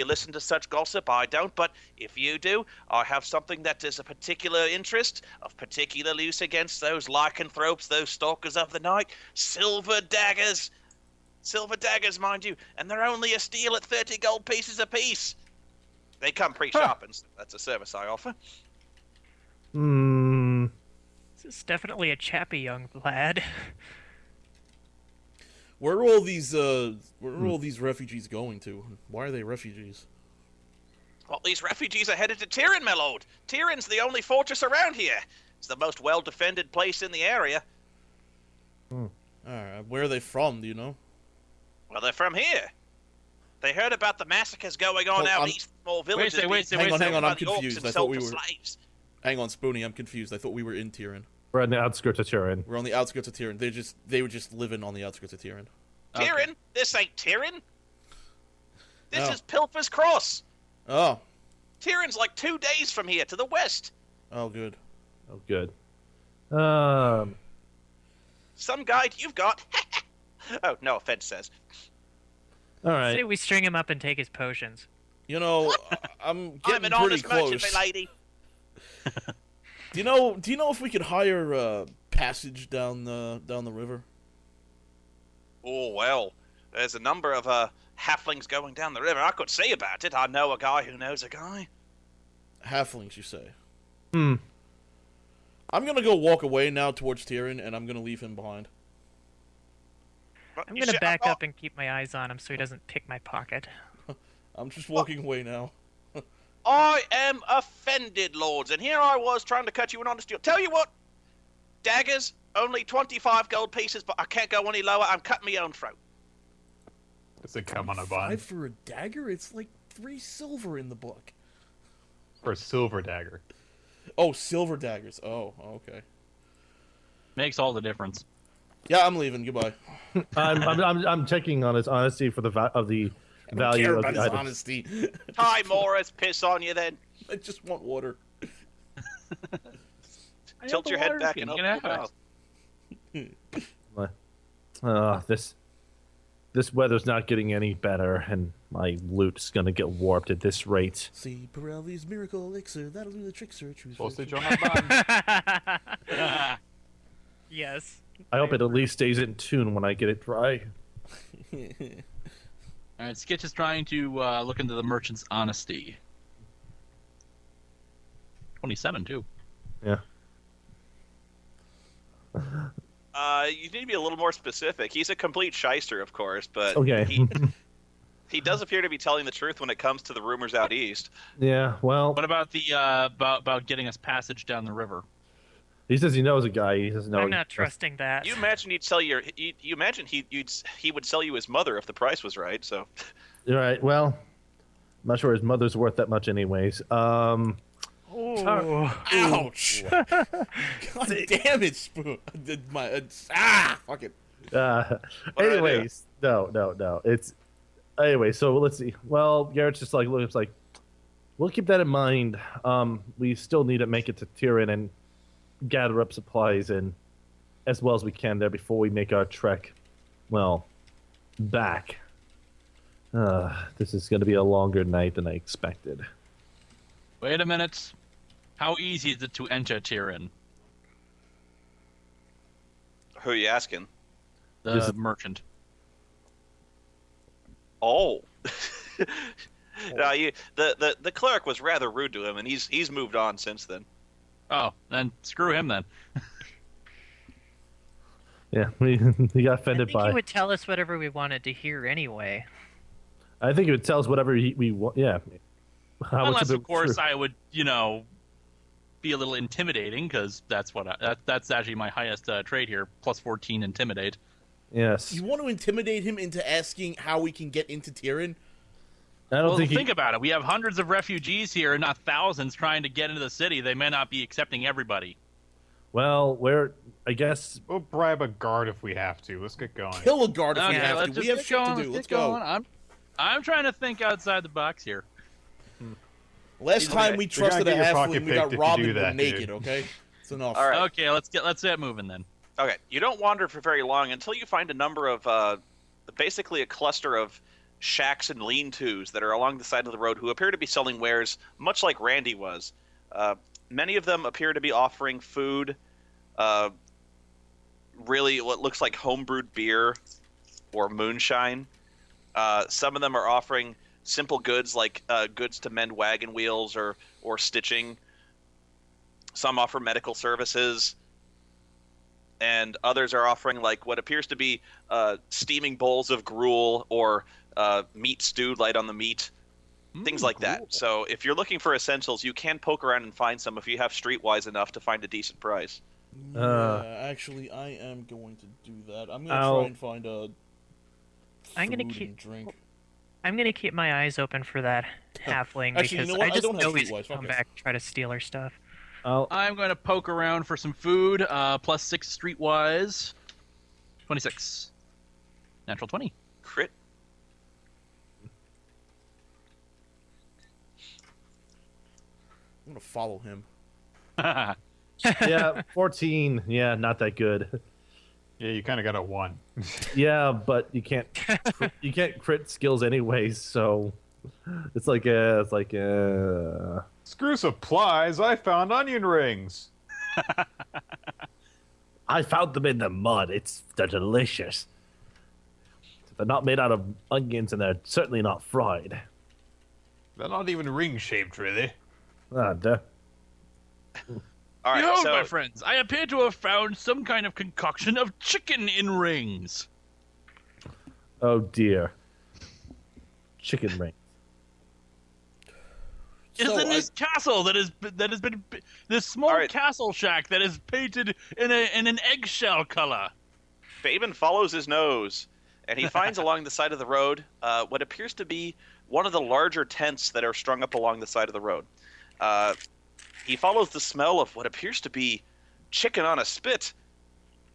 listen to such gossip, I don't, but if you do, I have something that is a particular interest, of particular use against those lycanthropes, those stalkers of the night, silver daggers. Silver daggers, mind you, and they're only a steal at 30 gold pieces apiece. They come pre-sharpened. That's a service I offer. It's definitely a chappy young lad. Where are all these refugees going to? Why are they refugees? Well, these refugees are headed to Tyrion, my lord. Tyrion's the only fortress around here. It's the most well-defended place in the area. Alright, where are they from, do you know? Well, they're from here. They heard about the massacres going on out east in small villages. Hang on, I'm by the orcs confused. and I thought sold we for were... slaves. Hang on, Spoony, I'm confused. I thought we were in Tyrion. We're on the outskirts of Tyrion. We're on the outskirts of Tyrion. They were just living on the outskirts of Tyrion. Tyrion? Okay. This ain't Tyrion. This Oh. is Pilfer's Cross. Oh. Tyrion's like 2 days from here to the west. Oh, good. Oh, good. Some guide you've got. Oh, no offense, says. All right. Say we string him up and take his potions. You know, I'm getting I'm an pretty honest close. merchant, my lady. Do you know if we could hire passage down the river? Oh, well, there's a number of halflings going down the river. I could see about it. I know a guy who knows a guy. Halflings, you say? I'm gonna go walk away now towards Tyrion, and I'm gonna leave him behind. But I'm you gonna should- back up and keep my eyes on him so he doesn't pick my pocket. I'm just walking away now. I am offended, lords, and here I was trying to cut you an honest deal. Tell you what, daggers, only 25 gold pieces, but I can't go any lower. I'm cutting my own throat. Does it come on a bun? 5 for a dagger? It's like 3 silver in the book. For a silver dagger. Oh, silver daggers. Oh, okay. Makes all the difference. Yeah, I'm leaving. Goodbye. I'm checking on his honesty for the value Care of about the his item. honesty. Hi, Morris, piss on you then. I just want water. Tilt your head back and open your mouth. This weather's not getting any better, and my loot's gonna get warped at this rate. See Pirelli's miracle elixir. That'll do the trick, sir. Choose Postage virtue. on a bun. Yes. I hope it at least stays in tune when I get it dry. All right, Skitch is trying to look into the merchant's honesty. 27 too. Yeah. You need to be a little more specific. He's a complete shyster, of course, but Okay. he does appear to be telling the truth when it comes to the rumors out east. Yeah. Well, What about the about getting us passage down the river? he says he knows a guy. He doesn't know. I'm not trusting that. You imagine he'd sell you imagine he would sell you his mother if the price was right. So, You're right. Well, I'm not sure his mother's worth that much, anyways. Ouch! God damn it, Spoon. Fuck it. Anyways, no. Anyway. So let's see. Well, Garrett's just like looks like we'll keep that in mind. We still need to make it to Tyrion and gather up supplies and as well as we can there before we make our trek. Well, back. This is going to be a longer night than I expected. Wait a minute. How easy is it to enter Tyrion? who are you asking? The merchant. Oh. No, the cleric was rather rude to him, and he's moved on since then. Oh, then screw him then. Yeah, he got I offended think by. he would tell us whatever we wanted to hear anyway. I think he would tell us whatever we want. Yeah. Unless, of course, I would, be a little intimidating, because that's that's actually my highest trait here, plus 14 intimidate. Yes. You want to intimidate him into asking how we can get into Tyrion? I don't Well, think think about it. We have hundreds of refugees here, not thousands, trying to get into the city. They may not be accepting everybody. Well, I guess. We'll bribe a guard if we have to. Let's get going. Kill a guard if we Okay, have let's to. just We have get shit going, to do. let's Let's get go. going. I'm trying to think outside the box here. Last time we You're gonna trusted a get your pocket halfling, we got picked if you robbed do and were that, naked, dude. okay? It's enough. All right. Okay, let's get moving then. Okay, you don't wander for very long until you find a number of, basically a cluster of shacks and lean-tos that are along the side of the road who appear to be selling wares, much like Randy was. Many of them appear to be offering food, really what looks like homebrewed beer or moonshine. Some of them are offering simple goods like goods to mend wagon wheels or stitching. Some offer medical services. and others are offering like what appears to be steaming bowls of gruel or meat stewed light on the meat, things like that. So if you're looking for essentials, you can poke around and find some if you have streetwise enough to find a decent price. Actually, I am going to do that. I'm gonna try and find a. I'm gonna keep drink. I'm gonna keep my eyes open for that halfling Actually, because you know what? I just don't have know he's streetwise. gonna come Fuck it. back and try to steal our stuff. I'm going to poke around for some food. +6 streetwise. 26. Natural 20. Crit. I'm gonna follow him. Yeah, 14. Yeah, not that good. Yeah, you kind of got a 1. Yeah, but you can't crit skills anyways, so it's like Screw supplies. I found onion rings. I found them in the mud. They're delicious. They're not made out of onions, and they're certainly not fried. They're not even ring shaped, really. Ah, duh. All right, Behold, so my friends, I appear to have found some kind of concoction of chicken in rings. Oh dear. Chicken ring. It's in this castle that has been this small castle shack that is painted in an eggshell color. Baben follows his nose, and he finds along the side of the road what appears to be one of the larger tents that are strung up along the side of the road. He follows the smell of what appears to be chicken on a spit.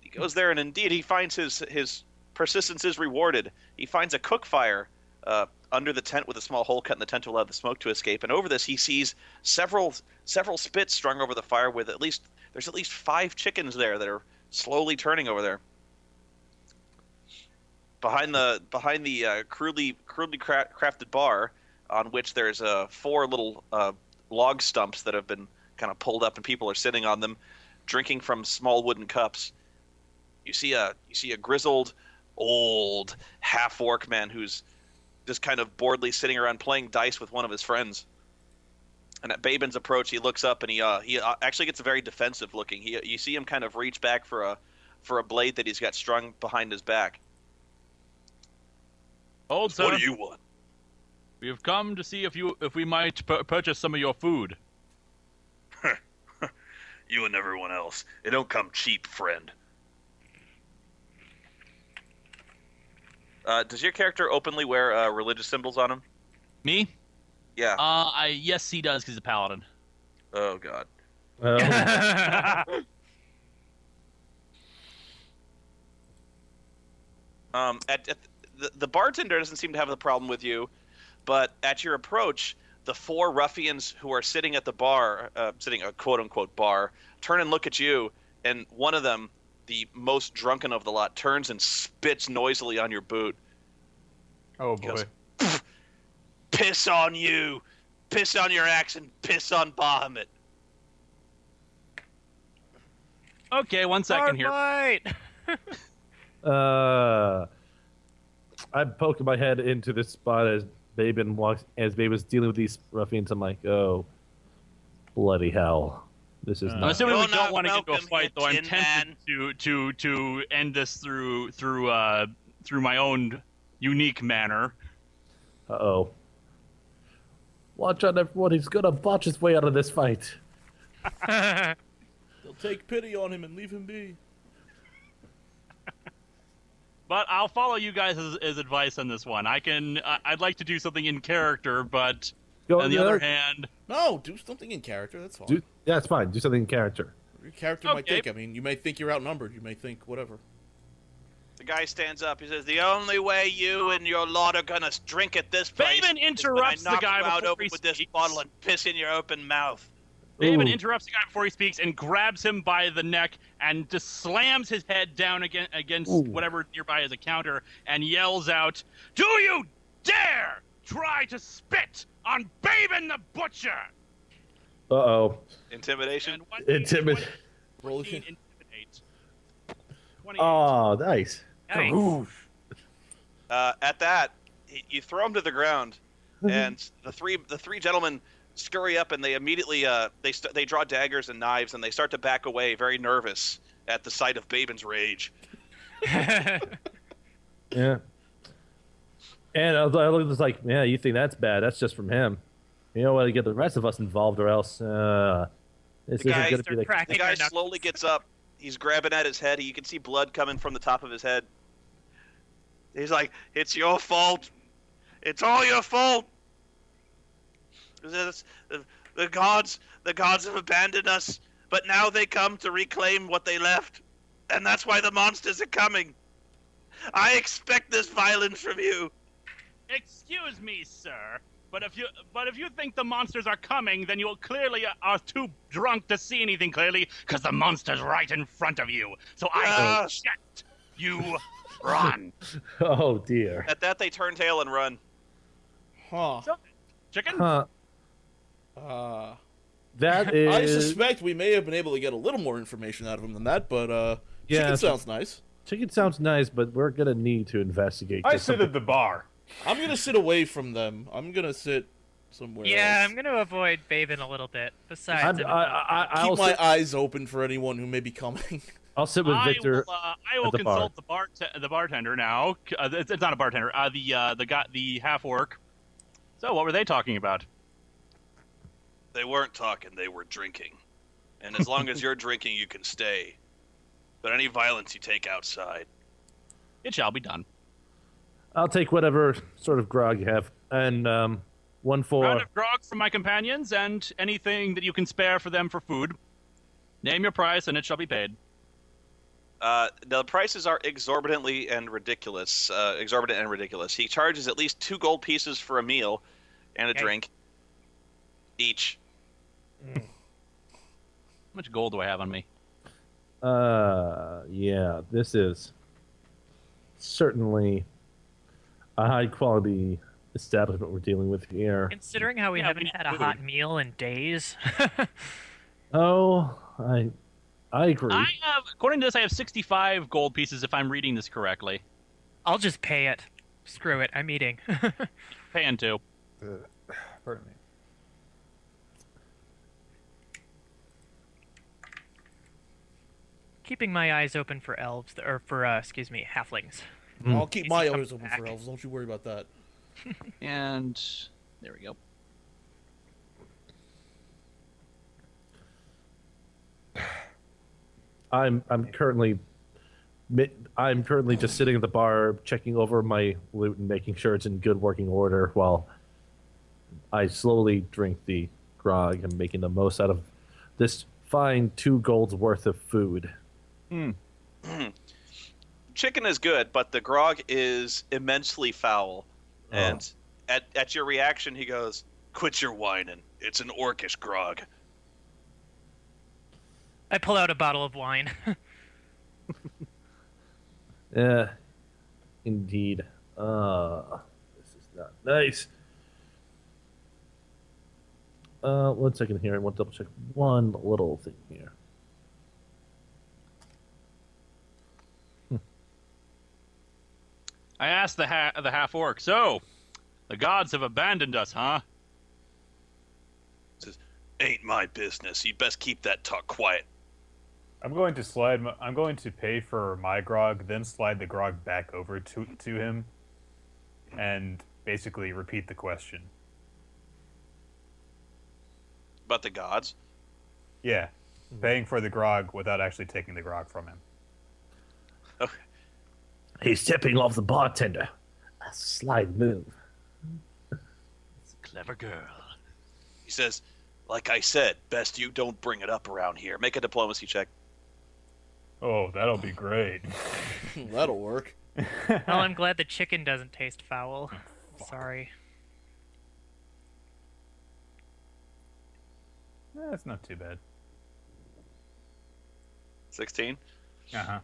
He goes there, and indeed, he finds his persistence is rewarded. He finds a cook fire under the tent with a small hole cut in the tent to allow the smoke to escape. And over this, he sees several spits strung over the fire with there's at least 5 chickens there that are slowly turning over there. Behind the crudely crafted bar, on which there's 4 little log stumps that have been kind of pulled up, and people are sitting on them, drinking from small wooden cups. You see a grizzled, old half-orc man who's just kind of boredly sitting around playing dice with one of his friends. And at Baben's approach, he looks up and he actually gets very defensive looking. You see him kind of reach back for a blade that he's got strung behind his back. Old sir, what do you want? We have come to see if we might purchase some of your food. You and everyone else. It don't come cheap, friend. Does your character openly wear religious symbols on him? Me? Yeah. Yes, he does, because he's a paladin. Oh, God. The bartender doesn't seem to have the problem with you, but at your approach, the 4 ruffians who are sitting at the bar, sitting a quote-unquote bar, turn and look at you, and one of them, the most drunken of the lot, turns and spits noisily on your boot. Oh, boy. Goes, piss on you! Piss on your axe and piss on Bahamut! Okay, 1 second here. I'm poking my head into this spot as Baben's dealing with these ruffians. I'm like, oh, bloody hell. This is I'm not... assuming we You're don't not want to get into a welcome fight, though. I'm here, Tin tempted to end this through my own unique manner. Uh-oh. Watch out, everyone. He's gonna botch his way out of this fight. They'll take pity on him and leave him be. But I'll follow you guys' advice on this one. I'd like to do something in character, but on the other hand... No, do something in character, that's fine. Yeah, it's fine. Do something in character. Your character might think, you may think you're outnumbered. You may think whatever. The guy stands up. He says, "The only way you and your lot are gonna drink at this place Baben interrupts is when I knock the guy you out before open he with this speaks. bottle and piss in your open mouth." Baben interrupts the guy before he speaks and grabs him by the neck and just slams his head down against whatever nearby is a counter and yells out, "Do you dare try to spit on Baben the Butcher?" Uh-oh. Intimidation? Intimidate. Roll Intimidate. 28. Oh, nice. Nice. At that, you throw him to the ground, and the three gentlemen scurry up, and they immediately they draw daggers and knives, and they start to back away, very nervous. at the sight of Babin's rage. Yeah. And I was like, yeah, you think that's bad? That's just from him. You know what? To get the rest of us involved, or else this isn't going to be like. The guy slowly gets up. He's grabbing at his head. You can see blood coming from the top of his head. He's like, "It's your fault. It's all your fault. The gods have abandoned us, but now they come to reclaim what they left, and that's why the monsters are coming. I expect this violence from you." Excuse me, sir, but if you think the monsters are coming, then you clearly are too drunk to see anything clearly, because the monster's right in front of you. So I suggest you run. Oh dear. At that, they turn tail and run. Huh. So, chicken? Huh. That is. I suspect we may have been able to get a little more information out of him than that, but chicken sounds nice. Chicken sounds nice, but we're gonna need to investigate. I sit at the bar. I'm gonna sit away from them. I'm gonna sit somewhere else. I'm gonna avoid Babin a little bit. Besides, I'll keep my eyes open for anyone who may be coming. I'll sit with Victor. I will consult the bartender now. It's not a bartender. The half orc. So, what were they talking about? They weren't talking. They were drinking. And as long as you're drinking, you can stay. But any violence you take outside, it shall be done. I'll take whatever sort of grog you have, and one for round of grog from my companions, and anything that you can spare for them for food. Name your price, and it shall be paid. The prices are exorbitant and ridiculous. He charges at least 2 gold pieces for a meal and a drink each. How much gold do I have on me? Yeah, this is certainly a high-quality establishment we're dealing with here. Considering how we haven't had a hot meal in days. Oh, I agree. According to this, I have 65 gold pieces if I'm reading this correctly. I'll just pay it. Screw it, I'm eating. Paying too. Pardon me. Keeping my eyes open for elves, or for, halflings. I'll keep my eyes open for elves. Don't you worry about that. And there we go. I'm currently just sitting at the bar, checking over my loot and making sure it's in good working order, while I slowly drink the grog and making the most out of this fine 2 gold's worth of food. Chicken is good, but the grog is immensely foul. And at your reaction, he goes, "Quit your whining. It's an orcish grog." I pull out a bottle of wine. Yeah, indeed. This is not nice. 1 second here. I want to double check one little thing here. I asked the half orc. So, the gods have abandoned us, huh? Says, "Ain't my business. You'd best keep that talk quiet." I'm going to pay for my grog, then slide the grog back over to him, and basically repeat the question. About the gods? Yeah, paying for the grog without actually taking the grog from him. Okay. He's tipping off the bartender. A slight move. Clever girl. He says, "Like I said, best you don't bring it up around here. Make a diplomacy check." Oh, that'll be great. That'll work. Well, I'm glad the chicken doesn't taste foul. Sorry. That's not too bad. 16? Uh-huh.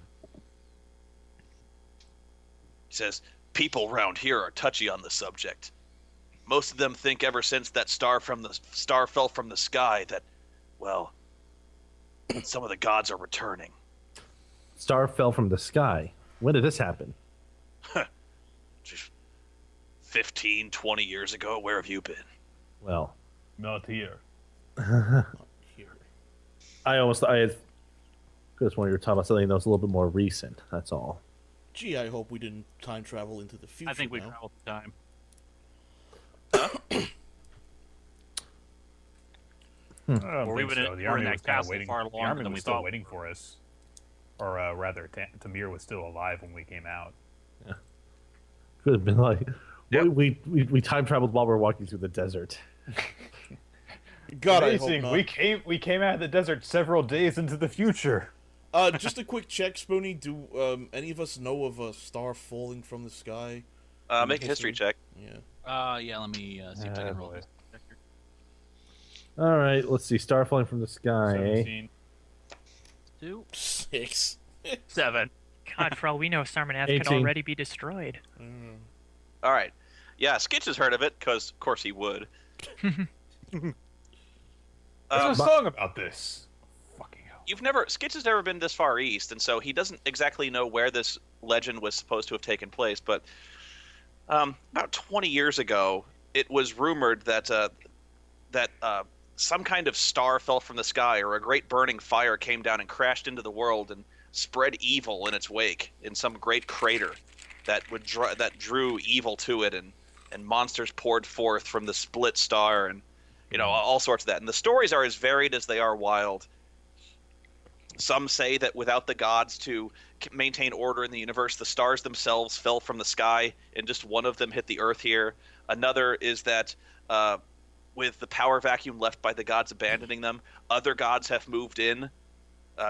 He says, "People round here are touchy on the subject. Most of them think ever since that star fell from the sky that, well, some of the gods are returning." Star fell from the sky. When did this happen? 15, 20 years ago. Where have you been? Because when you're talking about something that's a little bit more recent, that's all. Gee, I hope we didn't time travel into the future. I think we now. traveled through time. I don't Or we think would- so. The we're army in that was kind of castle waiting. far The longer army than was we still thought. waiting for us, or rather, Tamir was still alive when we came out. Could have been like, Yep. we time traveled while we were walking through the desert. God, I hope Amazing. not. We came out of the desert several days into the future. Just a quick check, Spoony. Do any of us know of a star falling from the sky? Make a history check. Yeah. Yeah, let me see if I can roll boy. this. All right, let's see. Star falling from the sky, eh? 17. 2, 6. 7. God, for all we know, Sarmanath 18. could already be destroyed. All right. Yeah, Skitch has heard of it because, of course, he would. There's a song about this. Fucking hell. Skitch has never been this far east, and so he doesn't exactly know where this legend was supposed to have taken place. But about 20 years ago, it was rumored that some kind of star fell from the sky, or a great burning fire came down and crashed into the world and spread evil in its wake in some great crater that drew evil to it, and monsters poured forth from the split star, and all sorts of that. And the stories are as varied as they are wild. Some say that without the gods to maintain order in the universe, the stars themselves fell from the sky and just one of them hit the earth here. Another is that with the power vacuum left by the gods abandoning them, other gods have moved in,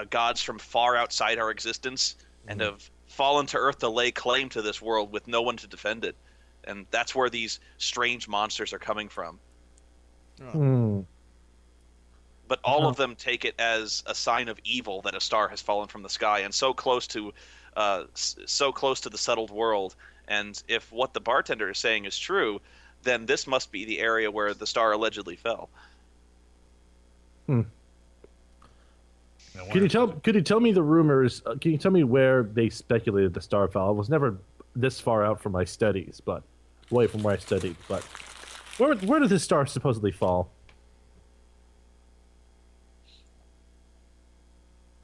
gods from far outside our existence, and have fallen to earth to lay claim to this world with no one to defend it. And that's where these strange monsters are coming from. But all of them take it as a sign of evil that a star has fallen from the sky, and so close to the settled world. And if what the bartender is saying is true, then this must be the area where the star allegedly fell. Could you tell me the rumors? Can you tell me where they speculated the star fell? I was never this far out from my studies, but away from where I studied. But where did this star supposedly fall?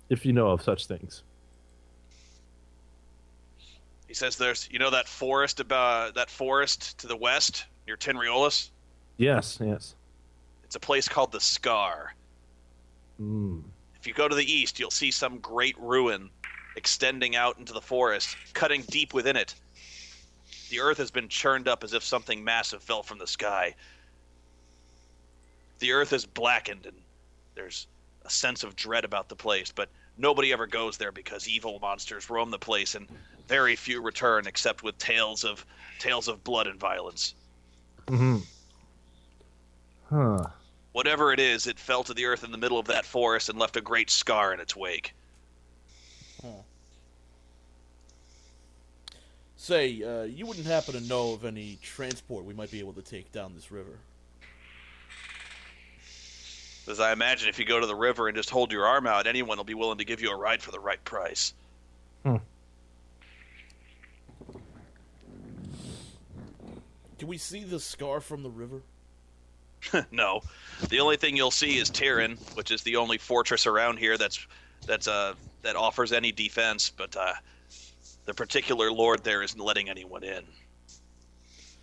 If you know of such things. He says there's, that forest to the west near Tinriolis? Yes. It's a place called the Scar. If you go to the east, you'll see some great ruin extending out into the forest, cutting deep within it. The earth has been churned up as if something massive fell from the sky. The earth is blackened, and there's a sense of dread about the place, but nobody ever goes there because evil monsters roam the place, and very few return except with tales of blood and violence. Whatever it is, it fell to the earth in the middle of that forest and left a great scar in its wake. Say, you wouldn't happen to know of any transport we might be able to take down this river? As I imagine, if you go to the river and just hold your arm out, anyone will be willing to give you a ride for the right price. Can we see the scar from the river? No. The only thing you'll see is Tyrion, which is the only fortress around here that offers any defense, but the particular lord there isn't letting anyone in.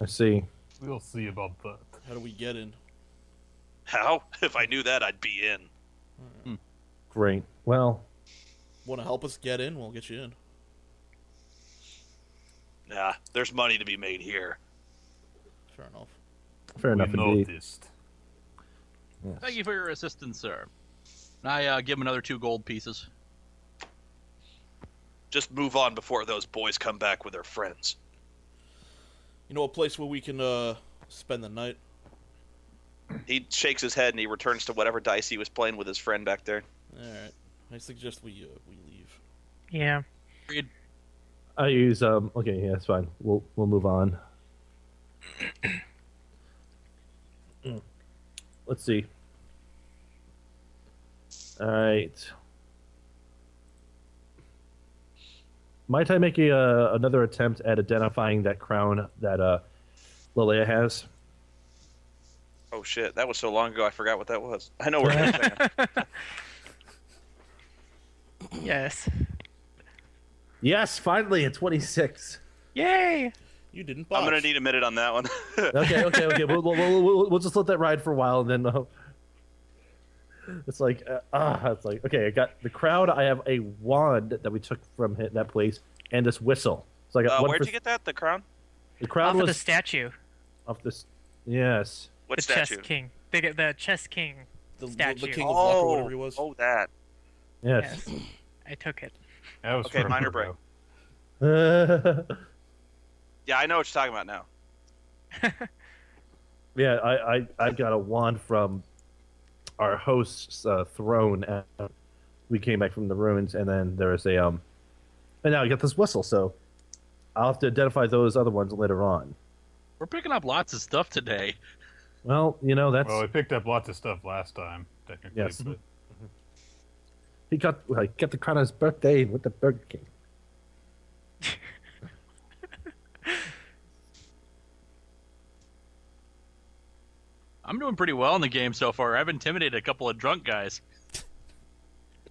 I see. We'll see about that. How do we get in? How? If I knew that, I'd be in. Great. Well, Want to help us get in? We'll get you in. Nah, there's money to be made here. Fair enough. fair enough We indeed. noticed. Yes. Thank you for your assistance, sir. And I give him another 2 gold pieces. Just move on before those boys come back with their friends. You know a place where we can spend the night? He shakes his head and he returns to whatever dice he was playing with his friend back there. All right. I suggest we leave. Yeah. I use okay, yeah, that's fine. We'll move on. Let's see. All right. Might I make another attempt at identifying that crown that Lilia has? Oh shit, that was so long ago I forgot what that was. I know where it is. Yes. Yes, finally at 26. Yay! You didn't botch. I'm gonna need a minute on that one. Okay. We'll just let that ride for a while, and then it's like okay. I got the crowd. I have a wand that we took from that place, and this whistle. So I got one. Where'd you get that? The crown? The crown Off was of the statue. off this. Yes. What The statue? chess king. The chess king The statue. king of luck or whatever he was. Oh, that. Yes. Yes. I took it. That was Okay, for minor Virgo. break. Yeah, I know what you're talking about now. Yeah, I got a wand from our host's throne. We came back from the ruins, and then there's and now I got this whistle. So I'll have to identify those other ones later on. We're picking up lots of stuff today. Well, that's Well, we picked up lots of stuff last time, technically. Yes. But he got the crown on his birthday with the Burger King. I'm doing pretty well in the game so far. I've intimidated a couple of drunk guys.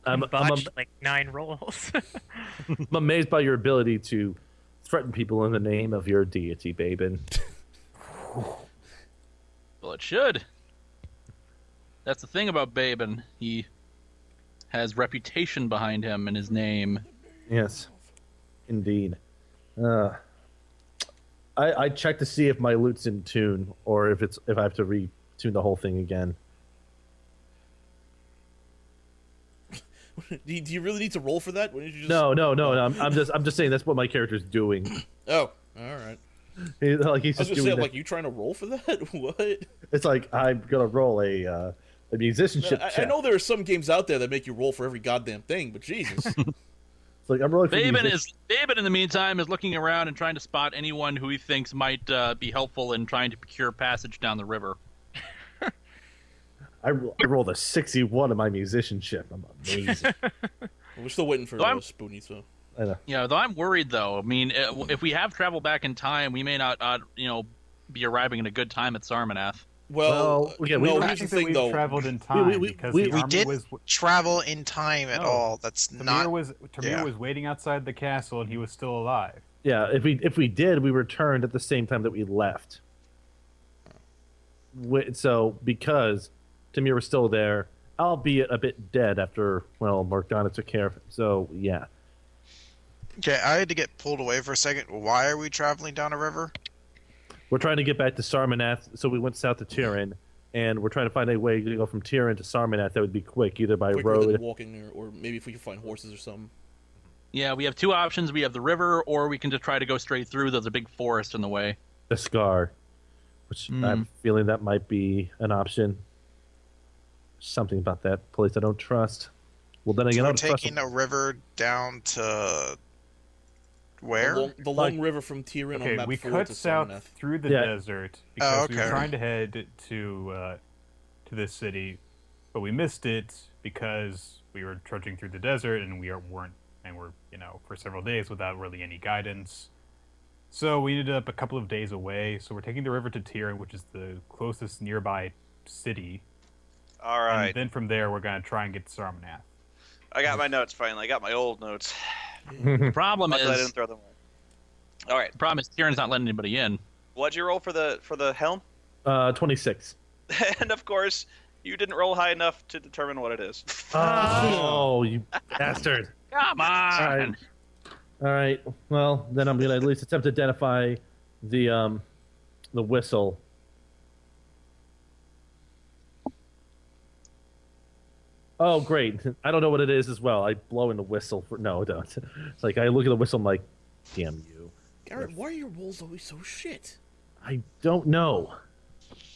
I'm Botched like 9 rolls. I'm amazed by your ability to threaten people in the name of your deity, Babin. Well, it should. That's the thing about Babin. He has reputation behind him and his name. Yes, indeed. I checked to see if my loot's in tune or if I have to retune the whole thing again. Do you really need to roll for that? Why didn't you just... No. I'm just saying that's what my character's doing. Oh, all right. He's I was just gonna doing say, that. like, you trying to roll for that? What? It's like I'm gonna roll a musicianship I check. know there are some games out there that make you roll for every goddamn thing, but Jesus. It's like I'm rolling for Babin music- in the meantime is looking around and trying to spot anyone who he thinks might be helpful in trying to procure passage down the river. I rolled a 61 on my musicianship. I'm amazing. We're still waiting for Spoony, so... I know. Yeah, though I'm worried though. I mean, if we have travel back in time, we may not, be arriving at a good time at Sarmanath. Well, okay, no, I here's the think that thing, we've though. traveled in time we- because we the army did was. travel in time at No. all. That's not. Tamir was waiting outside the castle and he was still alive. Yeah, if we did, we returned at the same time that we left. So because Tamir was still there, albeit a bit dead after Morgana took care of him. So yeah, Okay, I had to get pulled away for a second. Why are we traveling down a river? we're trying to get back to Sarmanath. So we went south to Tyrion, and we're trying to find a way to go from Tyrion to Sarmanath that would be quick, either by Quicker road. than walking, or maybe if we can find horses or something. Yeah, we have two options. We have the river, or we can just try to go straight through. There's a big forest in the way. The Scar, which I'm feeling that might be an option. Something about that place I don't trust. Well, then again, So I we're don't trust taking a river down to where? The long river from Tyrion on Okay, map we 4 cut to south Sarmanath. through the Yeah. desert because we were okay. trying to head to this city, but we missed it because we were trudging through the desert and we're for several days without really any guidance. So we ended up a couple of days away. So we're taking the river to Tyrion, which is the closest nearby city. All right. And then from there, we're gonna try and get to Sarmanath. I got my notes finally. I got my old notes. The problem Luckily, I is didn't throw them away. All right. Tyrion's not letting anybody in. What'd you roll for the helm? 26. And of course, you didn't roll high enough to determine what it is. Oh, you bastard! Come on! All right. Well, then I'm gonna at least attempt to identify the whistle. Oh, great! I don't know what it is as well. I blow in the whistle for no, I don't. It's like I look at the whistle. I'm like, damn you! Garrett, why are your rolls always so shit? I don't know.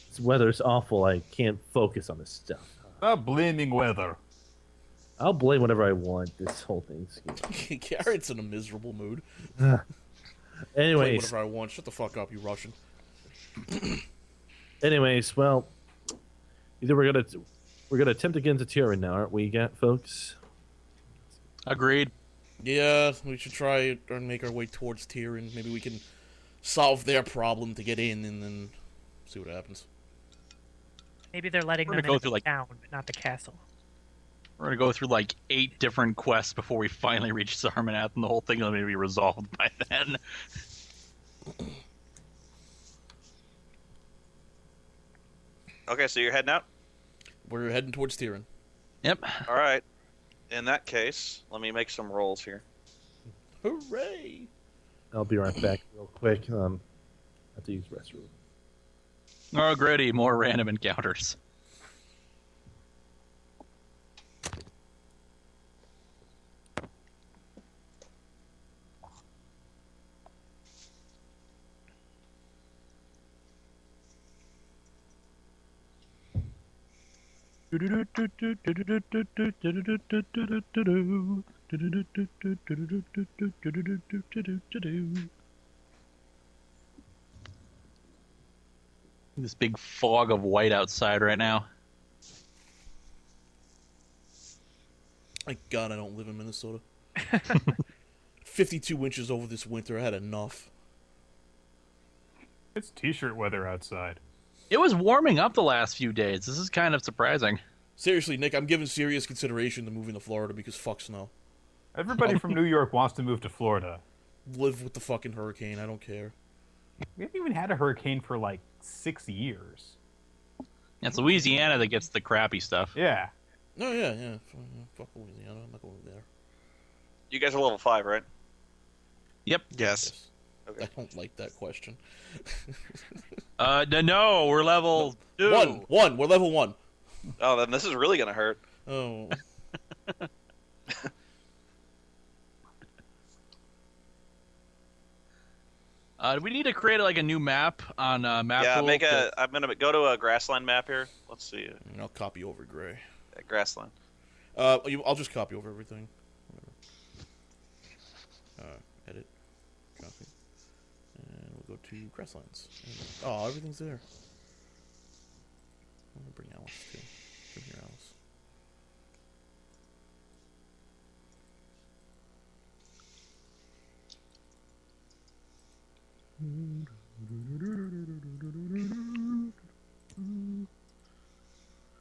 This weather's awful. I can't focus on this stuff. Stop blaming weather. I'll blame whatever I want. This whole thing. Garrett's in a miserable mood. Play Anyways, whatever I want. Shut the fuck up, you Russian. Anyways, well, either we're gonna attempt to get into Tyrion now, aren't we, folks? Agreed. Yeah, we should try and make our way towards Tyrion. Maybe we can solve their problem to get in, and then see what happens. Maybe they're letting We're them gonna go into through, the like- town, but not the castle. We're gonna go through like 8 different quests before we finally reach Sarmanath, and the whole thing will maybe be resolved by then. Okay, so you're heading out? We're heading towards Tyrion. Yep. All right. In that case, let me make some rolls here. Hooray! I'll be right back real quick. I have to use restroom. Oh, gritty, more random encounters. This big fog of white outside right now. Thank God I don't live in Minnesota. 52 inches over this winter. I had enough. It's t-shirt weather outside. It was warming up the last few days. This is kind of surprising. Seriously, Nick, I'm giving serious consideration to moving to Florida because fuck snow. Everybody from New York wants to move to Florida. Live with the fucking hurricane. I don't care. We haven't even had a hurricane for like 6 years. It's Louisiana that gets the crappy stuff. Yeah. No, yeah. Fuck Louisiana. I'm not going there. You guys are level 5, right? Yep. Yes. Okay. I don't like that question. No, we're level 2. One. We're level 1. Oh, then this is really gonna hurt. Oh. Do we need to create like a new map on map Yeah, tool? I'm gonna go to a grassland map here. Let's see. I'll copy over Gray. Grassland. I'll just copy over everything. Edit. Copy. And we'll go to Grasslands. Oh, everything's there. I'm gonna bring Alice too. Bring here, Alice.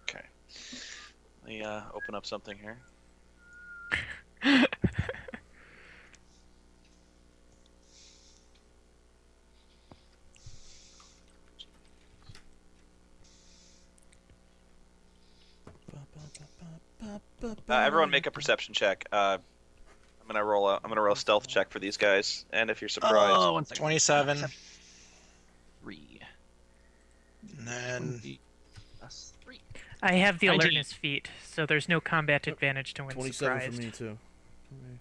Okay. Let me open up something here. Everyone make a perception check. I'm gonna roll a stealth check for these guys, and if you're surprised, Oh, 1 second. 27. 3. And then 3. I have the 19. alertness feat, so there's no combat advantage to win 27 surprised. for me too. Okay.